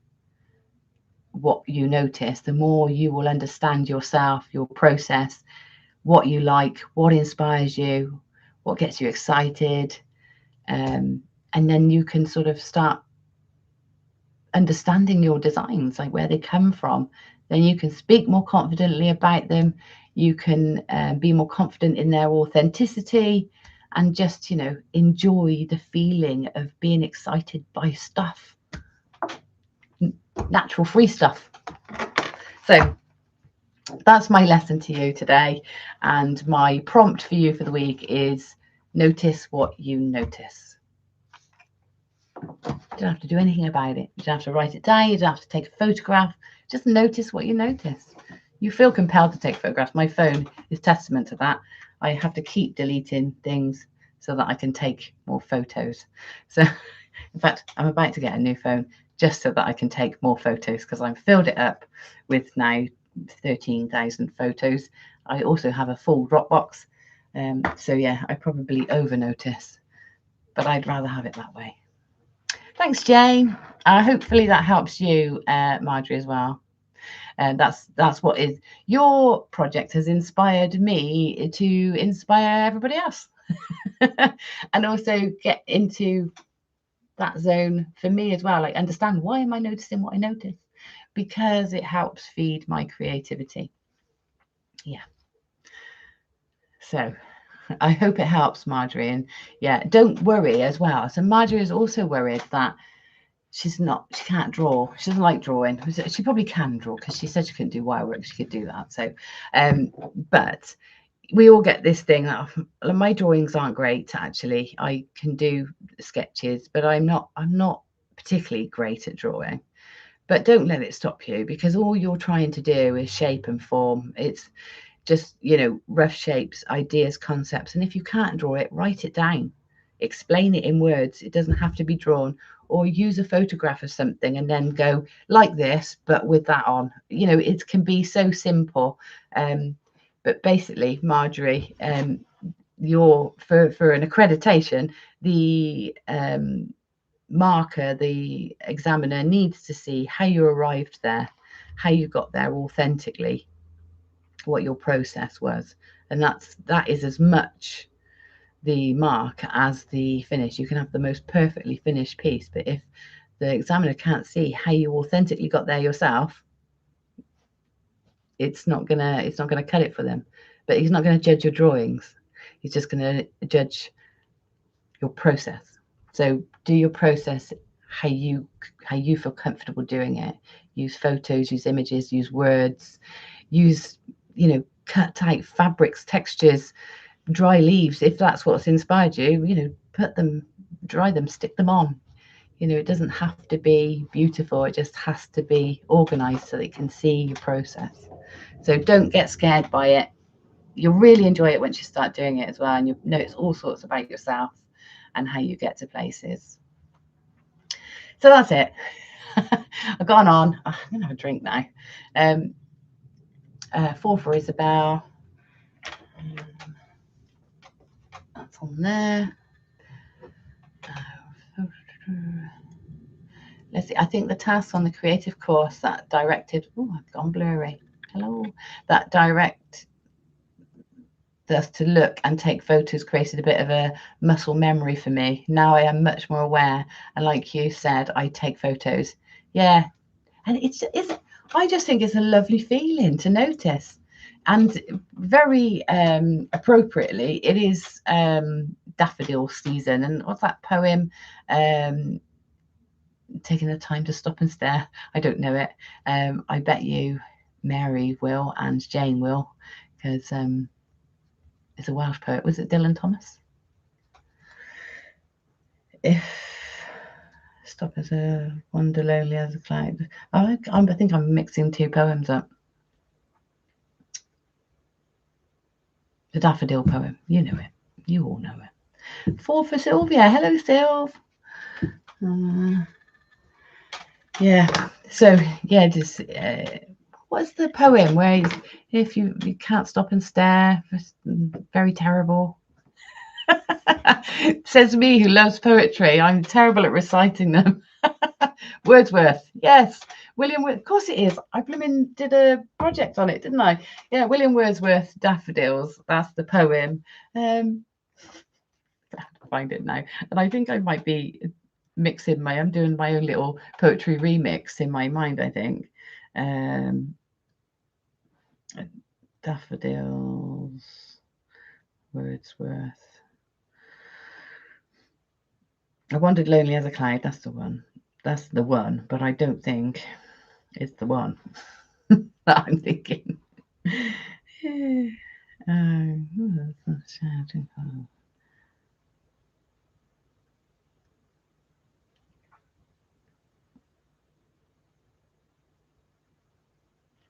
[SPEAKER 1] what you notice, the more you will understand yourself, your process, what you like, what inspires you, what gets you excited. And then you can sort of start understanding your designs, like where they come from. Then you can speak more confidently about them. You can be more confident in their authenticity, and just, you know, enjoy the feeling of being excited by stuff, natural free stuff. So that's my lesson to you today. And my prompt for you for the week is notice what you notice. You don't have to do anything about it. You don't have to write it down. You don't have to take a photograph. Just notice what you notice. You feel compelled to take photographs. My phone is testament to that. I have to keep deleting things so that I can take more photos. So, in fact, I'm about to get a new phone just so that I can take more photos, because I've filled it up with now 13,000 photos. I also have a full Dropbox. So yeah, I probably over notice, but I'd rather have it that way. Thanks, Jane. Hopefully that helps you, Marjorie, as well. And that's what is your project has inspired me to inspire everybody else. And also get into that zone for me as well, like understand, why am I noticing what I notice? Because it helps feed my creativity. Yeah. So I hope it helps, Marjorie. And yeah, don't worry as well. So Marjorie is also worried that she can't draw. She doesn't like drawing. She probably can draw, because she said she couldn't do wire work. She could do that. So, but we all get this thing that my drawings aren't great. Actually, I can do sketches, but I'm not particularly great at drawing. But don't let it stop you, because all you're trying to do is shape and form. It's just, you know, rough shapes, ideas, concepts. And if you can't draw it, write it down. Explain it in words. It doesn't have to be drawn. Or use a photograph of something and then go like this, but with that on. You know, it can be so simple. But basically, Marjorie, for an accreditation, the marker, the examiner, needs to see how you arrived there, how you got there authentically, what your process was. And that is as much the mark as the finish. You can have the most perfectly finished piece, but if the examiner can't see how you authentically got there yourself, it's not gonna cut it for them. But he's not going to judge your drawings. He's just going to judge your process. So do your process how you feel comfortable doing it. Use photos, use images, use words, use, you know, cut tight fabrics, textures, dry leaves. If that's what's inspired you, you know, put them, dry them, stick them on. You know, it doesn't have to be beautiful. It just has to be organized so they can see your process. So don't get scared by it. You'll really enjoy it once you start doing it as well, and you'll notice all sorts about yourself and how you get to places. So that's it. I've gone on. I'm gonna have a drink now. 4 for Isabel. That's on there. Let's see. I think the task on the creative course that directed. Oh, I've gone blurry. Hello. That direct us to look and take photos created a bit of a muscle memory for me. Now I am much more aware, and like you said, I take photos. Yeah, and it's I just think it's a lovely feeling to notice, and very appropriately, it is daffodil season. And what's that poem? Taking the time to stop and stare. I don't know it. I bet you Mary will and Jane will, because it's a Welsh poet. Was it Dylan Thomas? If stop as a wonder, lonely as a cloud. I think I'm mixing 2 poems up. The daffodil poem. You know it. You all know it. 4 for Sylvia. Hello, Sylv. Yeah. So yeah, just what's the poem where if you can't stop and stare, it's very terrible. Says me who loves poetry. I'm terrible at reciting them. Wordsworth. Yes, William, of course it is. I blooming did a project on it, didn't I? Yeah, William Wordsworth, Daffodils. That's the poem. I have to find it now. And I think I might be I'm doing my own little poetry remix in my mind, I think. Daffodils, Wordsworth. I wandered lonely as a cloud. That's the one. That's the one, but I don't think it's the one that I'm thinking.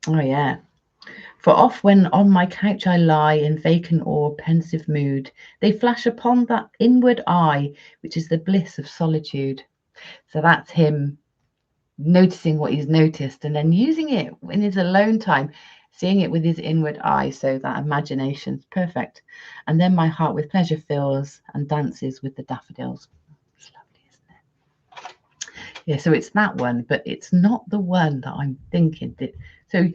[SPEAKER 1] Oh, yeah. For oft when on my couch I lie in vacant or pensive mood, they flash upon that inward eye, which is the bliss of solitude. So that's him noticing what he's noticed and then using it in his alone time, seeing it with his inward eye. So that imagination's perfect. And then my heart with pleasure fills and dances with the daffodils. It's lovely, isn't it? Yeah, so it's that one, but it's not the one that I'm thinking. So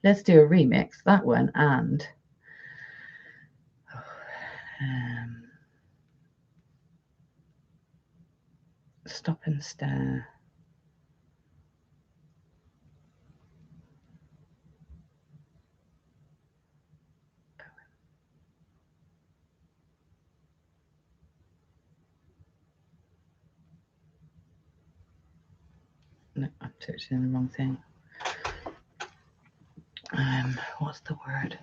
[SPEAKER 1] let's do a remix, that one, and Stop and Stare. No, I'm touching the wrong thing. What's the word?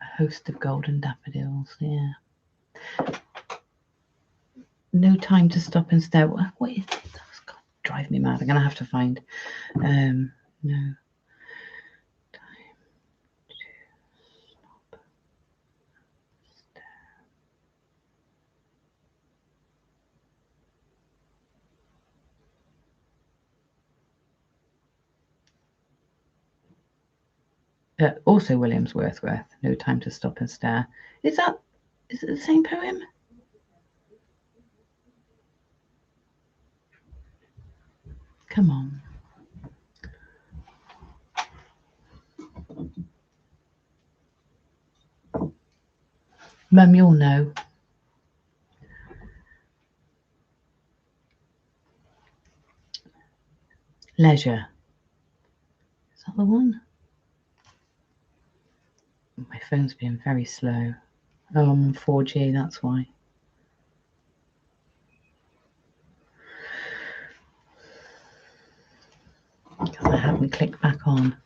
[SPEAKER 1] A host of golden daffodils. Yeah. No time to stop and stare. What is this? That's going to drive me mad. I'm going to have to find. No time to stop and stare. Also Williams Wordsworth. No time to stop and stare. Is it the same poem? Come on. Mum, you'll know. Leisure. Is that the one? My phone's being very slow. Oh, I'm on 4G, that's why. Because I haven't clicked back on.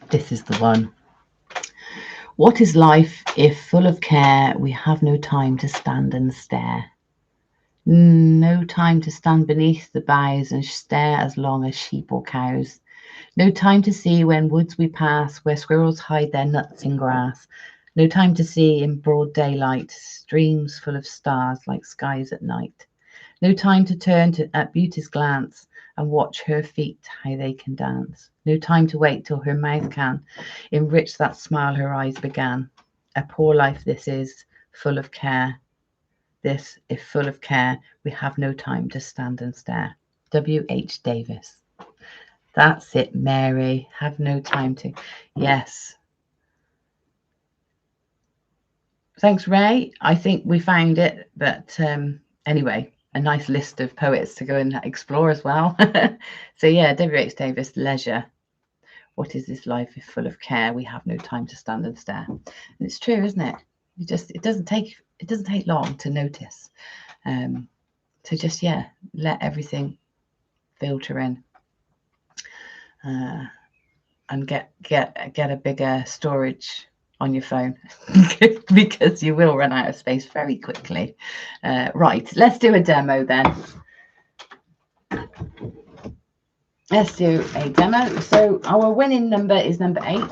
[SPEAKER 1] This is the one. What is life if full of care we have no time to stand and stare? No time to stand beneath the boughs and stare as long as sheep or cows. No time to see when woods we pass where squirrels hide their nuts in grass. No time to see in broad daylight streams full of stars like skies at night. No time to turn at beauty's glance and watch her feet how they can dance. No time to wait till her mouth can enrich that smile her eyes began. A poor life this is, full of care. This, if full of care, we have no time to stand and stare. W.H. Davis. That's it, Mary. Have no time to. Yes. Thanks, Ray. I think we found it. But anyway, a nice list of poets to go and explore as well. So yeah, W.H. Davis, Leisure. What is this life if full of care? We have no time to stand and stare. And it's true, isn't it? It doesn't take long to notice. To just let everything filter in. And get a bigger storage on your phone because you will run out of space very quickly. Right, let's do a demo then. Let's do a demo. So our winning number is number 8.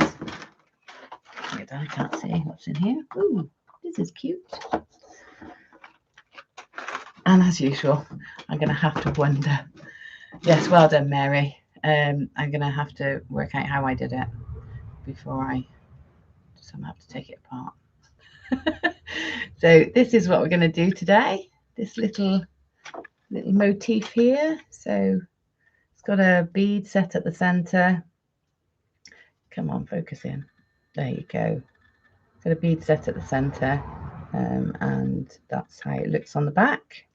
[SPEAKER 1] I can't see what's in here. Ooh, this is cute. And as usual, I'm going to have to wonder. Yes, well done, Mary. I'm going to have to work out how I did it before I somehow have to take it apart. So this is what we're going to do today. This little motif here. So it's got a bead set at the center. Come on, focus in. There you go. Got a bead set at the center, and that's how it looks on the back.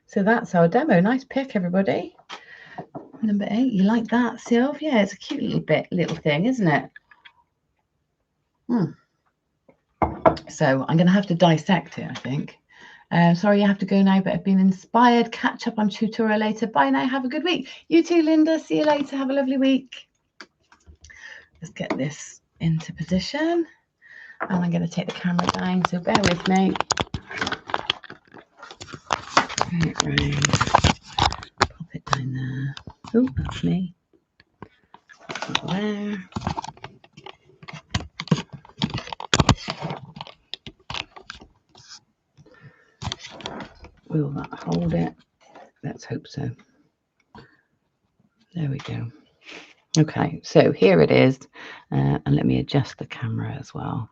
[SPEAKER 1] So that's our demo. Nice pick, everybody. Number 8. You like that, Sylv? Yeah, it's a cute little thing, isn't it? So I'm going to have to dissect it, I think. Sorry, you have to go now, but I've been inspired. Catch up on tutorial later. Bye now. Have a good week. You too, Linda. See you later. Have a lovely week. Let's get this into position. And I'm going to take the camera down, so bear with me. Right. Pop it down there. Oh, that's me. Put that there. Will that hold it? Let's hope so. There we go. Okay, so here it is. And let me adjust the camera as well.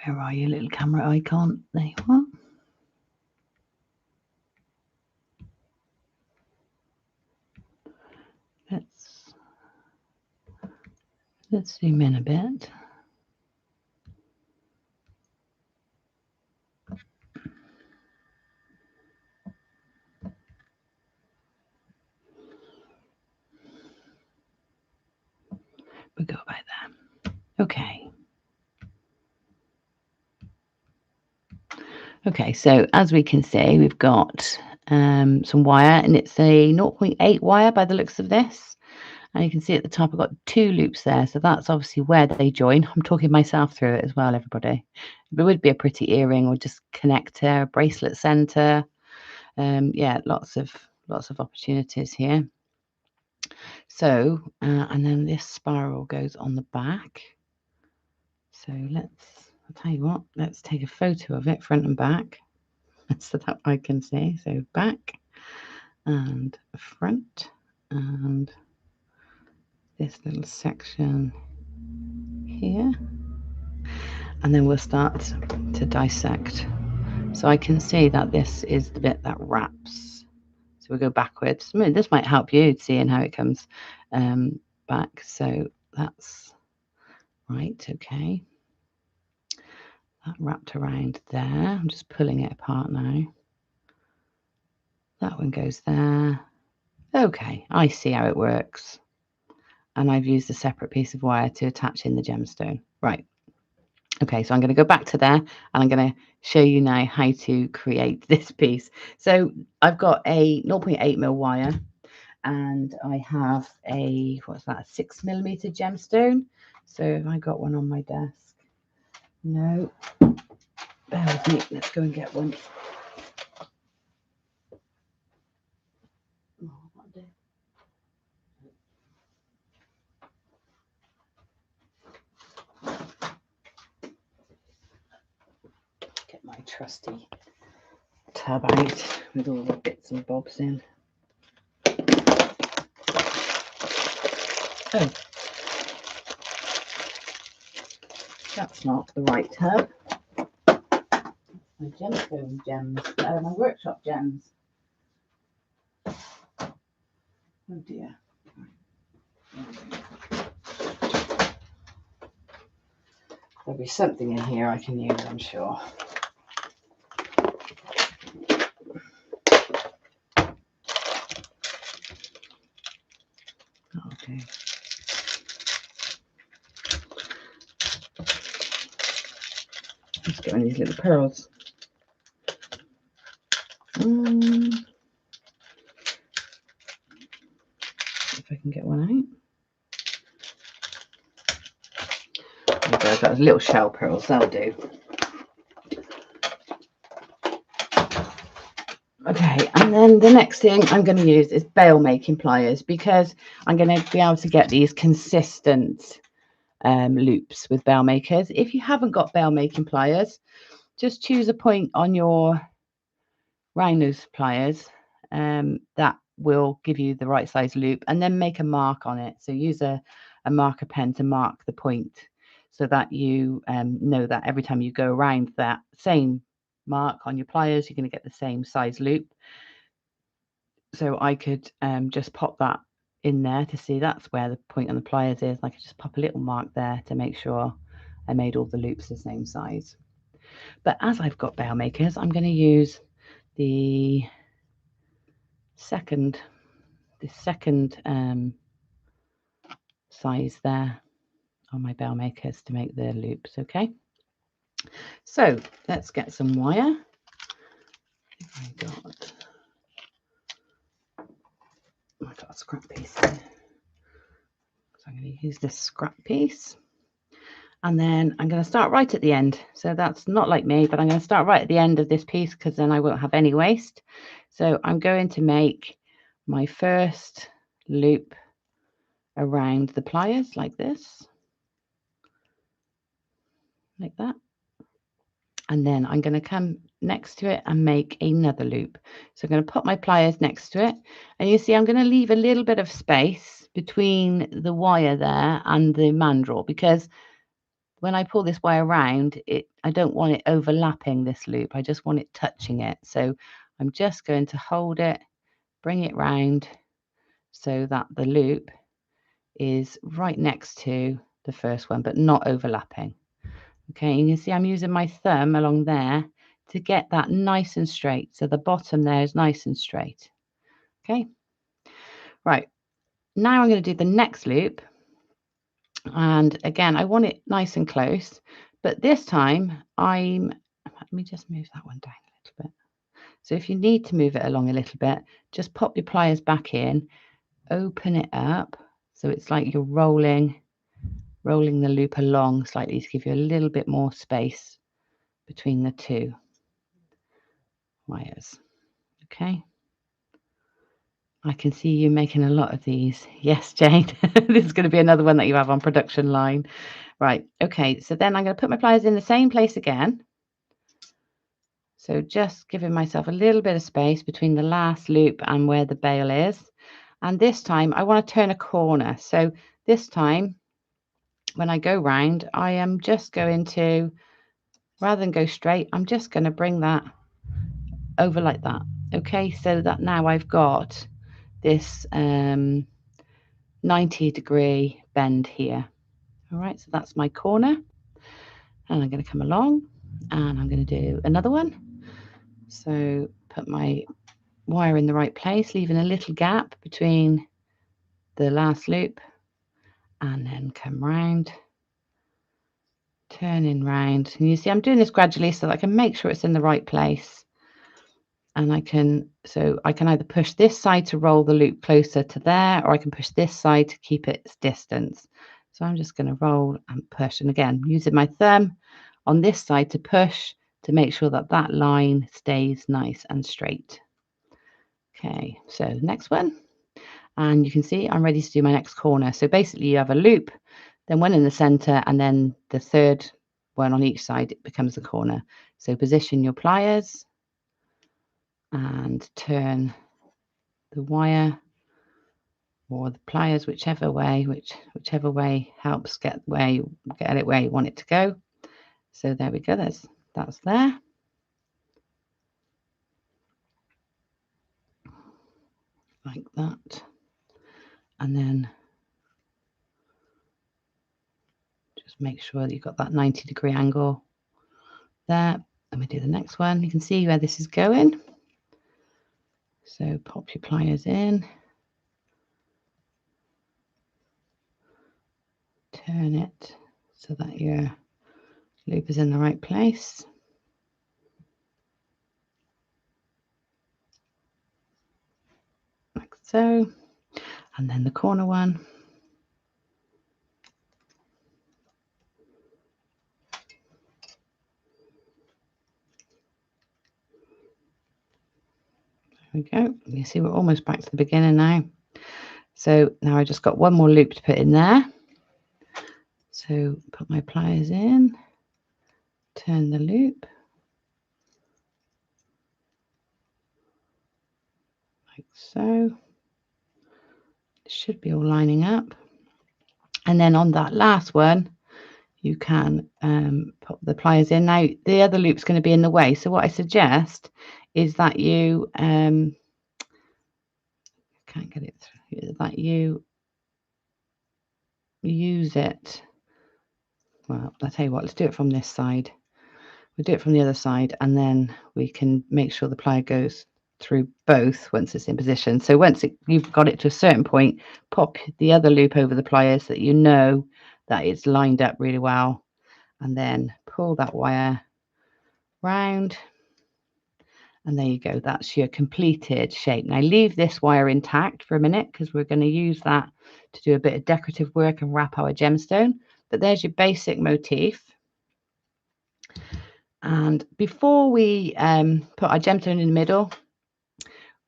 [SPEAKER 1] Where are you, little camera icon? There you are. Let's zoom in a bit. We'll go about there. Okay. Okay, so as we can see, we've got some wire, and it's a 0.8 wire by the looks of this. And you can see at the top, I've got 2 loops there. So that's obviously where they join. I'm talking myself through it as well, everybody. It would be a pretty earring or just connector, bracelet center. Yeah, lots of opportunities here. So, and then this spiral goes on the back. So I'll tell you what, let's take a photo of it front and back so that I can see. So back and front, and this little section here. And then we'll start to dissect. So I can see that this is the bit that wraps. So we'll go backwards. I mean, this might help you seeing how it comes back. So that's right, okay. That wrapped around there. I'm just pulling it apart now. That one goes there. Okay, I see how it works. And I've used a separate piece of wire to attach in the gemstone. Right. Okay, so I'm going to go back to there, and I'm going to show you now how to create this piece. So I've got a 0.8mm wire, and I have a, what's that, a 6mm gemstone. So if I got one on my desk, no, bear with me, let's go and get one. Get my trusty tub out with all the bits and bobs in. Oh, that's not the right tub. My gemstone gems, my workshop gems. Oh dear. There'll be something in here I can use, I'm sure. Okay. Let's get one of these little pearls. If I can get one out. Okay, I've got little shell pearls, that'll do. Okay, and then the next thing I'm going to use is bail making pliers, because I'm going to be able to get these consistent loops with bail makers. If you haven't got bail making pliers, just choose a point on your round nose pliers that will give you the right size loop, and then make a mark on it. So use a marker pen to mark the point. so that you know that every time you go around that same mark on your pliers, you're going to get the same size loop. So I could just pop that in there to see that's where the point on the pliers is. I could just pop a little mark there to make sure I made all the loops the same size. But as I've got bail makers, I'm going to use the second size there on my bail makers to make the loops. Okay, so let's get some wire. I got a scrap piece here. So I'm going to use this scrap piece, and then I'm going to start right at the end. So that's not like me, but I'm going to start right at the end of this piece because then I won't have any waste. So I'm going to make my first loop around the pliers like this, like that. And then I'm going to come next to it and make another loop. So I'm going to put my pliers next to it, and you see I'm going to leave a little bit of space between the wire there and the mandrel, because when I pull this wire around it, I don't want it overlapping this loop. I just want it touching it. So I'm just going to hold it, bring it round so that the loop is right next to the first one, but not overlapping. Okay, you can see I'm using my thumb along there to get that nice and straight. So the bottom there is nice and straight. Okay, right. Now I'm going to do the next loop. And again, I want it nice and close, but this time let me just move that one down a little bit. So if you need to move it along a little bit, just pop your pliers back in, open it up. So it's like you're rolling the loop along slightly to give you a little bit more space between the two wires. Okay. I can see you making a lot of these. Yes, Jane. This is going to be another one that you have on production line. Right. Okay. So then I'm going to put my pliers in the same place again. So just giving myself a little bit of space between the last loop and where the bail is. And this time I want to turn a corner. So this time when I go round, I am just going to, rather than go straight, I'm just going to bring that over like that. Okay, so that now I've got this 90-degree bend here. All right, so that's my corner. And I'm going to come along and I'm going to do another one. So put my wire in the right place, leaving a little gap between the last loop, and then come round, turning round. And you see I'm doing this gradually so that I can make sure it's in the right place. And I can either push this side to roll the loop closer to there, or I can push this side to keep its distance. So I'm just going to roll and push. And again, using my thumb on this side to push to make sure that that line stays nice and straight. Okay, so next one. And you can see I'm ready to do my next corner. So basically you have a loop, then one in the center, and then the third one on each side, it becomes a corner. So position your pliers and turn the wire or the pliers, whichever way helps get it where you want it to go. So there we go, that's there. Like that. And then just make sure that you've got that 90-degree angle there. Let me do the next one. You can see where this is going. So pop your pliers in, turn it so that your loop is in the right place. Like so. And then the corner one. There we go. You see we're almost back to the beginning now. So now I just got one more loop to put in there. So put my pliers in, turn the loop. Like so. It should be all lining up. And then on that last one, you can pop the pliers in. Now the other loop's going to be in the way, so what I suggest is that you can't get it through, that you use it. Well, I'll tell you what, let's do it from this side. We'll do it from the other side, and then we can make sure the plier goes through both once it's in position. So once you've got it to a certain point, pop the other loop over the pliers so that you know that it's lined up really well, and then pull that wire round, and there you go. That's your completed shape. Now leave this wire intact for a minute because we're going to use that to do a bit of decorative work and wrap our gemstone. But there's your basic motif. And before we put our gemstone in the middle,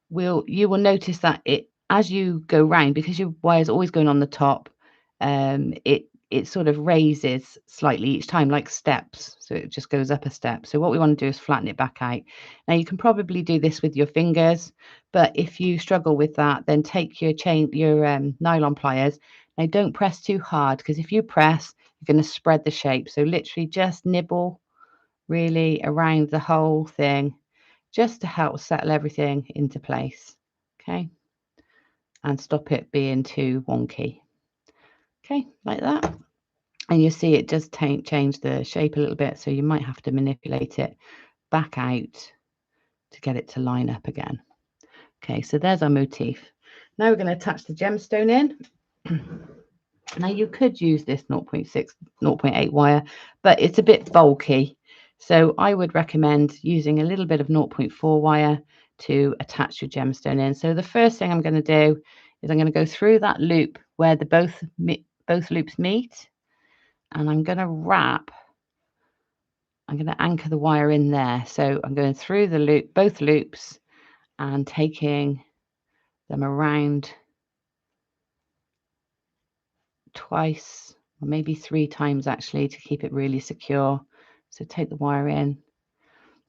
[SPEAKER 1] you will notice that as you go round, because your wire is always going on the top, it sort of raises slightly each time, like steps. So it just goes up a step. So what we want to do is flatten it back out. Now you can probably do this with your fingers, but if you struggle with that, then take your nylon pliers. Now don't press too hard, because if you press, you're going to spread the shape. So literally just nibble really around the whole thing, just to help settle everything into place. Okay, and stop it being too wonky. Okay, like that. And you see it does change the shape a little bit, so you might have to manipulate it back out to get it to line up again. Okay, so there's our motif. Now we're going to attach the gemstone in. Now you could use this 0.6, 0.8 wire, but it's a bit bulky. So I would recommend using a little bit of 0.4 wire to attach your gemstone in. So the first thing I'm going to do is I'm going to go through that loop where the both loops meet, and I'm going to anchor the wire in there. So I'm going through the loop, both loops, and taking them around twice, or maybe 3 times actually, to keep it really secure. So take the wire in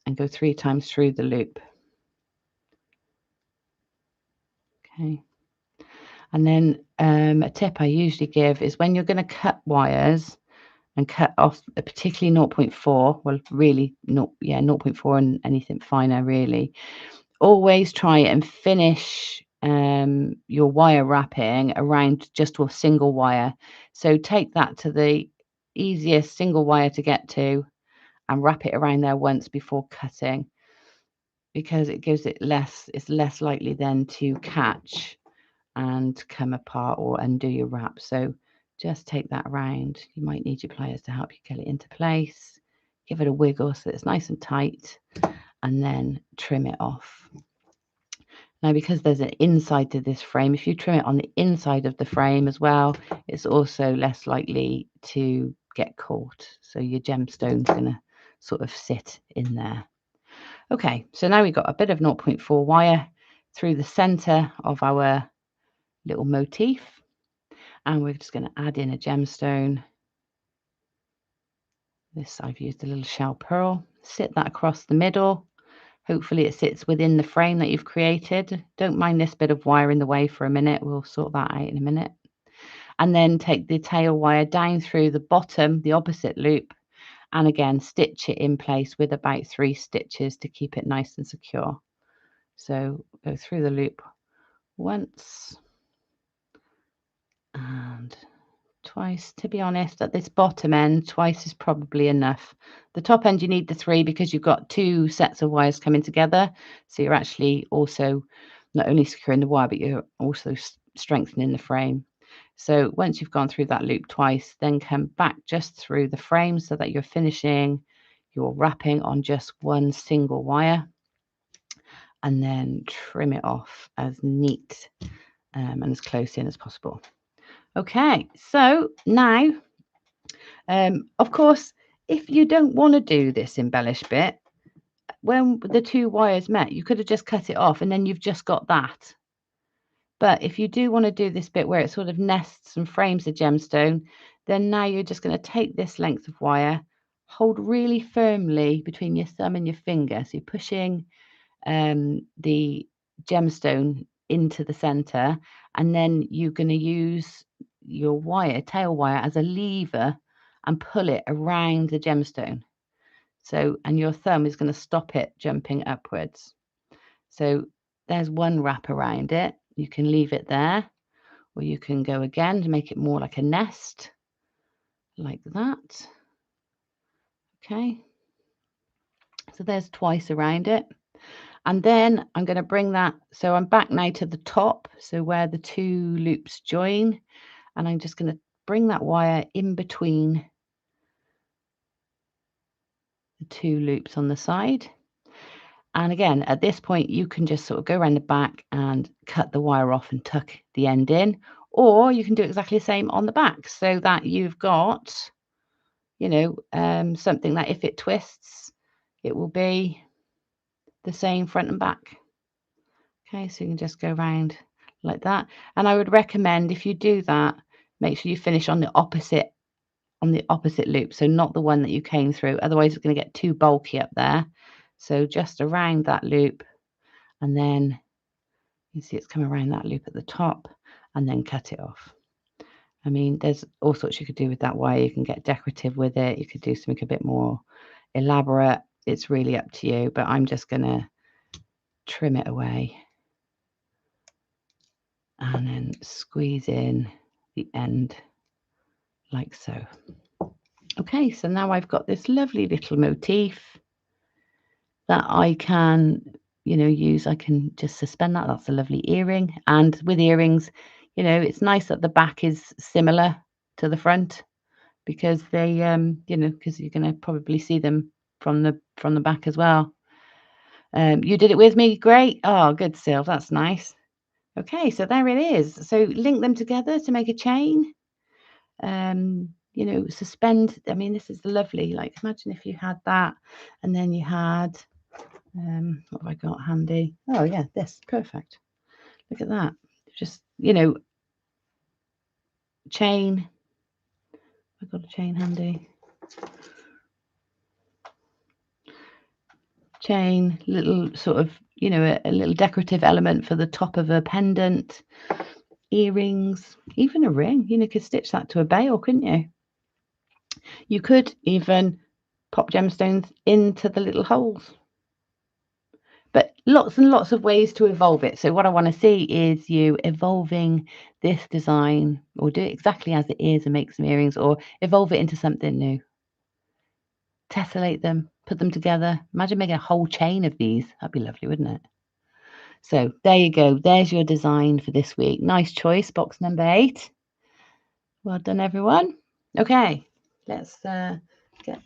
[SPEAKER 1] and go 3 times through the loop. Okay. And then a tip I usually give is when you're going to cut wires and cut off particularly 0.4, well, really, 0.4 and anything finer, really, always try and finish your wire wrapping around just a single wire. So take that to the easiest single wire to get to and wrap it around there once before cutting, because it gives it it's less likely then to catch and come apart or undo your wrap. So just take that around. You might need your pliers to help you get it into place. Give it a wiggle so it's nice and tight, and then trim it off. Now, because there's an inside to this frame, if you trim it on the inside of the frame as well, it's also less likely to get caught. So your gemstone's going to sort of sit in there. Okay, so now we've got a bit of 0.4 wire through the center of our little motif, and we're just going to add in a gemstone. This I've used a little shell pearl. Sit that across the middle. Hopefully it sits within the frame that you've created. Don't mind this bit of wire in the way for a minute. We'll sort that out in a minute. And then take the tail wire down through the bottom, the opposite loop, and again stitch it in place with about 3 stitches to keep it nice and secure. So go through the loop once and twice. To be honest, at this bottom end, twice is probably enough. The top end you need the 3 because you've got 2 sets of wires coming together, so you're actually also not only securing the wire, but you're also strengthening the frame. So once you've gone through that loop twice, then come back just through the frame so that you're finishing your wrapping on just one single wire, and then trim it off as neat and as close in as possible. Okay, so now, of course, if you don't want to do this embellished bit, when the 2 wires met, you could have just cut it off and then you've just got that. But if you do want to do this bit where it sort of nests and frames the gemstone, then now you're just going to take this length of wire, hold really firmly between your thumb and your finger. So you're pushing the gemstone into the center, and then you're going to use your tail wire as a lever and pull it around the gemstone. So, and your thumb is going to stop it jumping upwards. So there's one wrap around it. You can leave it there, or you can go again to make it more like a nest, like that. Okay. So there's twice around it. And then I'm going to bring that, so I'm back now to the top, so where the two loops join, and I'm just going to bring that wire in between the two loops on the side. And again, at this point, you can just sort of go around the back and cut the wire off and tuck the end in, or you can do exactly the same on the back, so that you've got, you know, something that if it twists, it will be the same front and back. Okay, so you can just go around like that. And I would recommend, if you do that, make sure you finish on the opposite loop, so not the one that you came through, otherwise it's going to get too bulky up there. So just around that loop, and then you see it's come around that loop at the top, and then cut it off. I mean, there's all sorts you could do with that wire. You can get decorative with it. You could do something a bit more elaborate. It's really up to you, but I'm just going to trim it away and then squeeze in the end like so. Okay, so now I've got this lovely little motif that I can, you know, use. I can just suspend that. That's a lovely earring. And with earrings, you know, it's nice that the back is similar to the front, because they, you know, because you're going to probably see them from the back as well. You did it with me. Great. Oh, good, Sil. That's nice. Okay, so there it is. So link them together to make a chain. You know, suspend. I mean, this is lovely. Like, imagine if you had that, and then you had, what have I got handy? Oh yeah, this, perfect. Look at that. Just, you know, chain. I've got a chain handy. Chain, little sort of, you know, a little decorative element for the top of a pendant, earrings, even a ring. You know, you could stitch that to a bail, couldn't you? You could even pop gemstones into the little holes. But lots and lots of ways to evolve it. So what I want to see is you evolving this design, or do it exactly as it is and make some earrings, or evolve it into something new. Tessellate them, put them together. Imagine making a whole chain of these. That'd be lovely, wouldn't it? So there you go. There's your design for this week. Nice choice, box number 8. Well done, everyone. Okay, let's get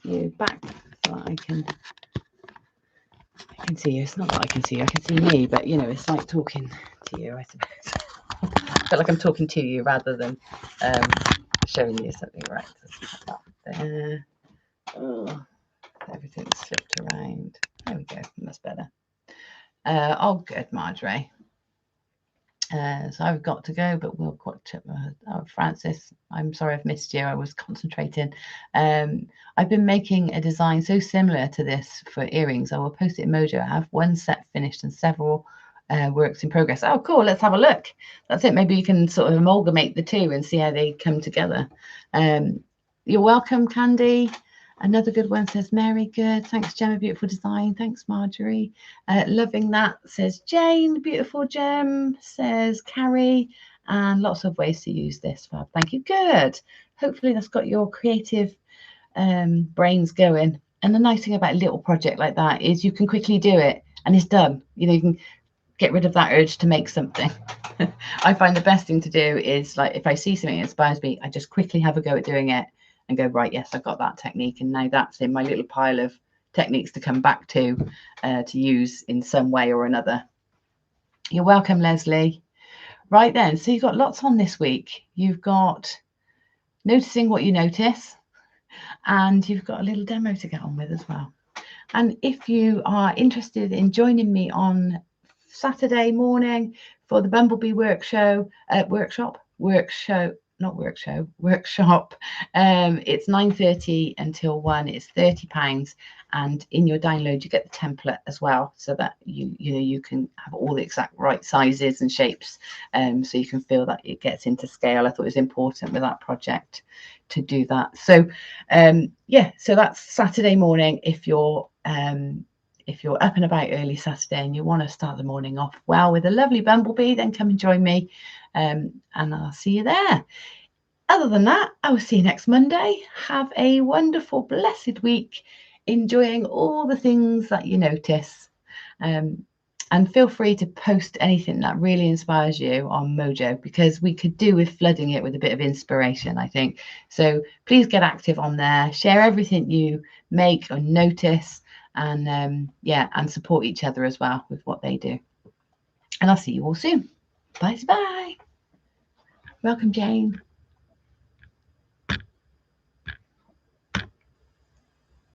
[SPEAKER 1] you back so that I can see you. It's not that I can see you, I can see me, but you know, it's like talking to you, I suppose. I feel like I'm talking to you rather than showing you something. Right, there. Oh, everything's flipped around. There we go, that's better. Oh, good, Marjorie. So I've got to go, but we'll catch up. Oh, Francis, I'm sorry I've missed you. I was concentrating. I've been making a design so similar to this for earrings. I will post it in Mojo. I have one set finished and several works in progress. Oh, cool. Let's have a look. That's it. Maybe you can sort of amalgamate the two and see how they come together. You're welcome, Candy. Another good one, says Mary. Good. Thanks, Gemma. Beautiful design. Thanks, Marjorie. Loving that, says Jane. Beautiful gem, says Carrie. And lots of ways to use this. Fab. Thank you. Good. Hopefully that's got your creative brains going. And the nice thing about a little project like that is you can quickly do it and it's done. You know, you can get rid of that urge to make something. I find the best thing to do is, like, if I see something that inspires me, I just quickly have a go at doing it and go, right, yes, I've got that technique, and now that's in my little pile of techniques to come back to use in some way or another. You're welcome, Leslie. Right then, so you've got lots on this week. You've got noticing what you notice, and you've got a little demo to get on with as well. And if you are interested in joining me on Saturday morning for the Bumblebee workshop, it's 9:30 until 1. It's £30, and in your download you get the template as well, so that you can have all the exact right sizes and shapes, so you can feel that it gets into scale. I thought it was important with that project to do that. So yeah, so that's Saturday morning. If you're up and about early Saturday and you want to start the morning off well with a lovely bumblebee, then come and join me, and I'll see you there. Other than that, I will see you next Monday. Have a wonderful, blessed week, enjoying all the things that you notice. And feel free to post anything that really inspires you on Mojo, because we could do with flooding it with a bit of inspiration, I think. So please get active on there, share everything you make or notice, and yeah, and support each other as well with what they do. And I'll see you all soon. Bye bye. Welcome, Jane.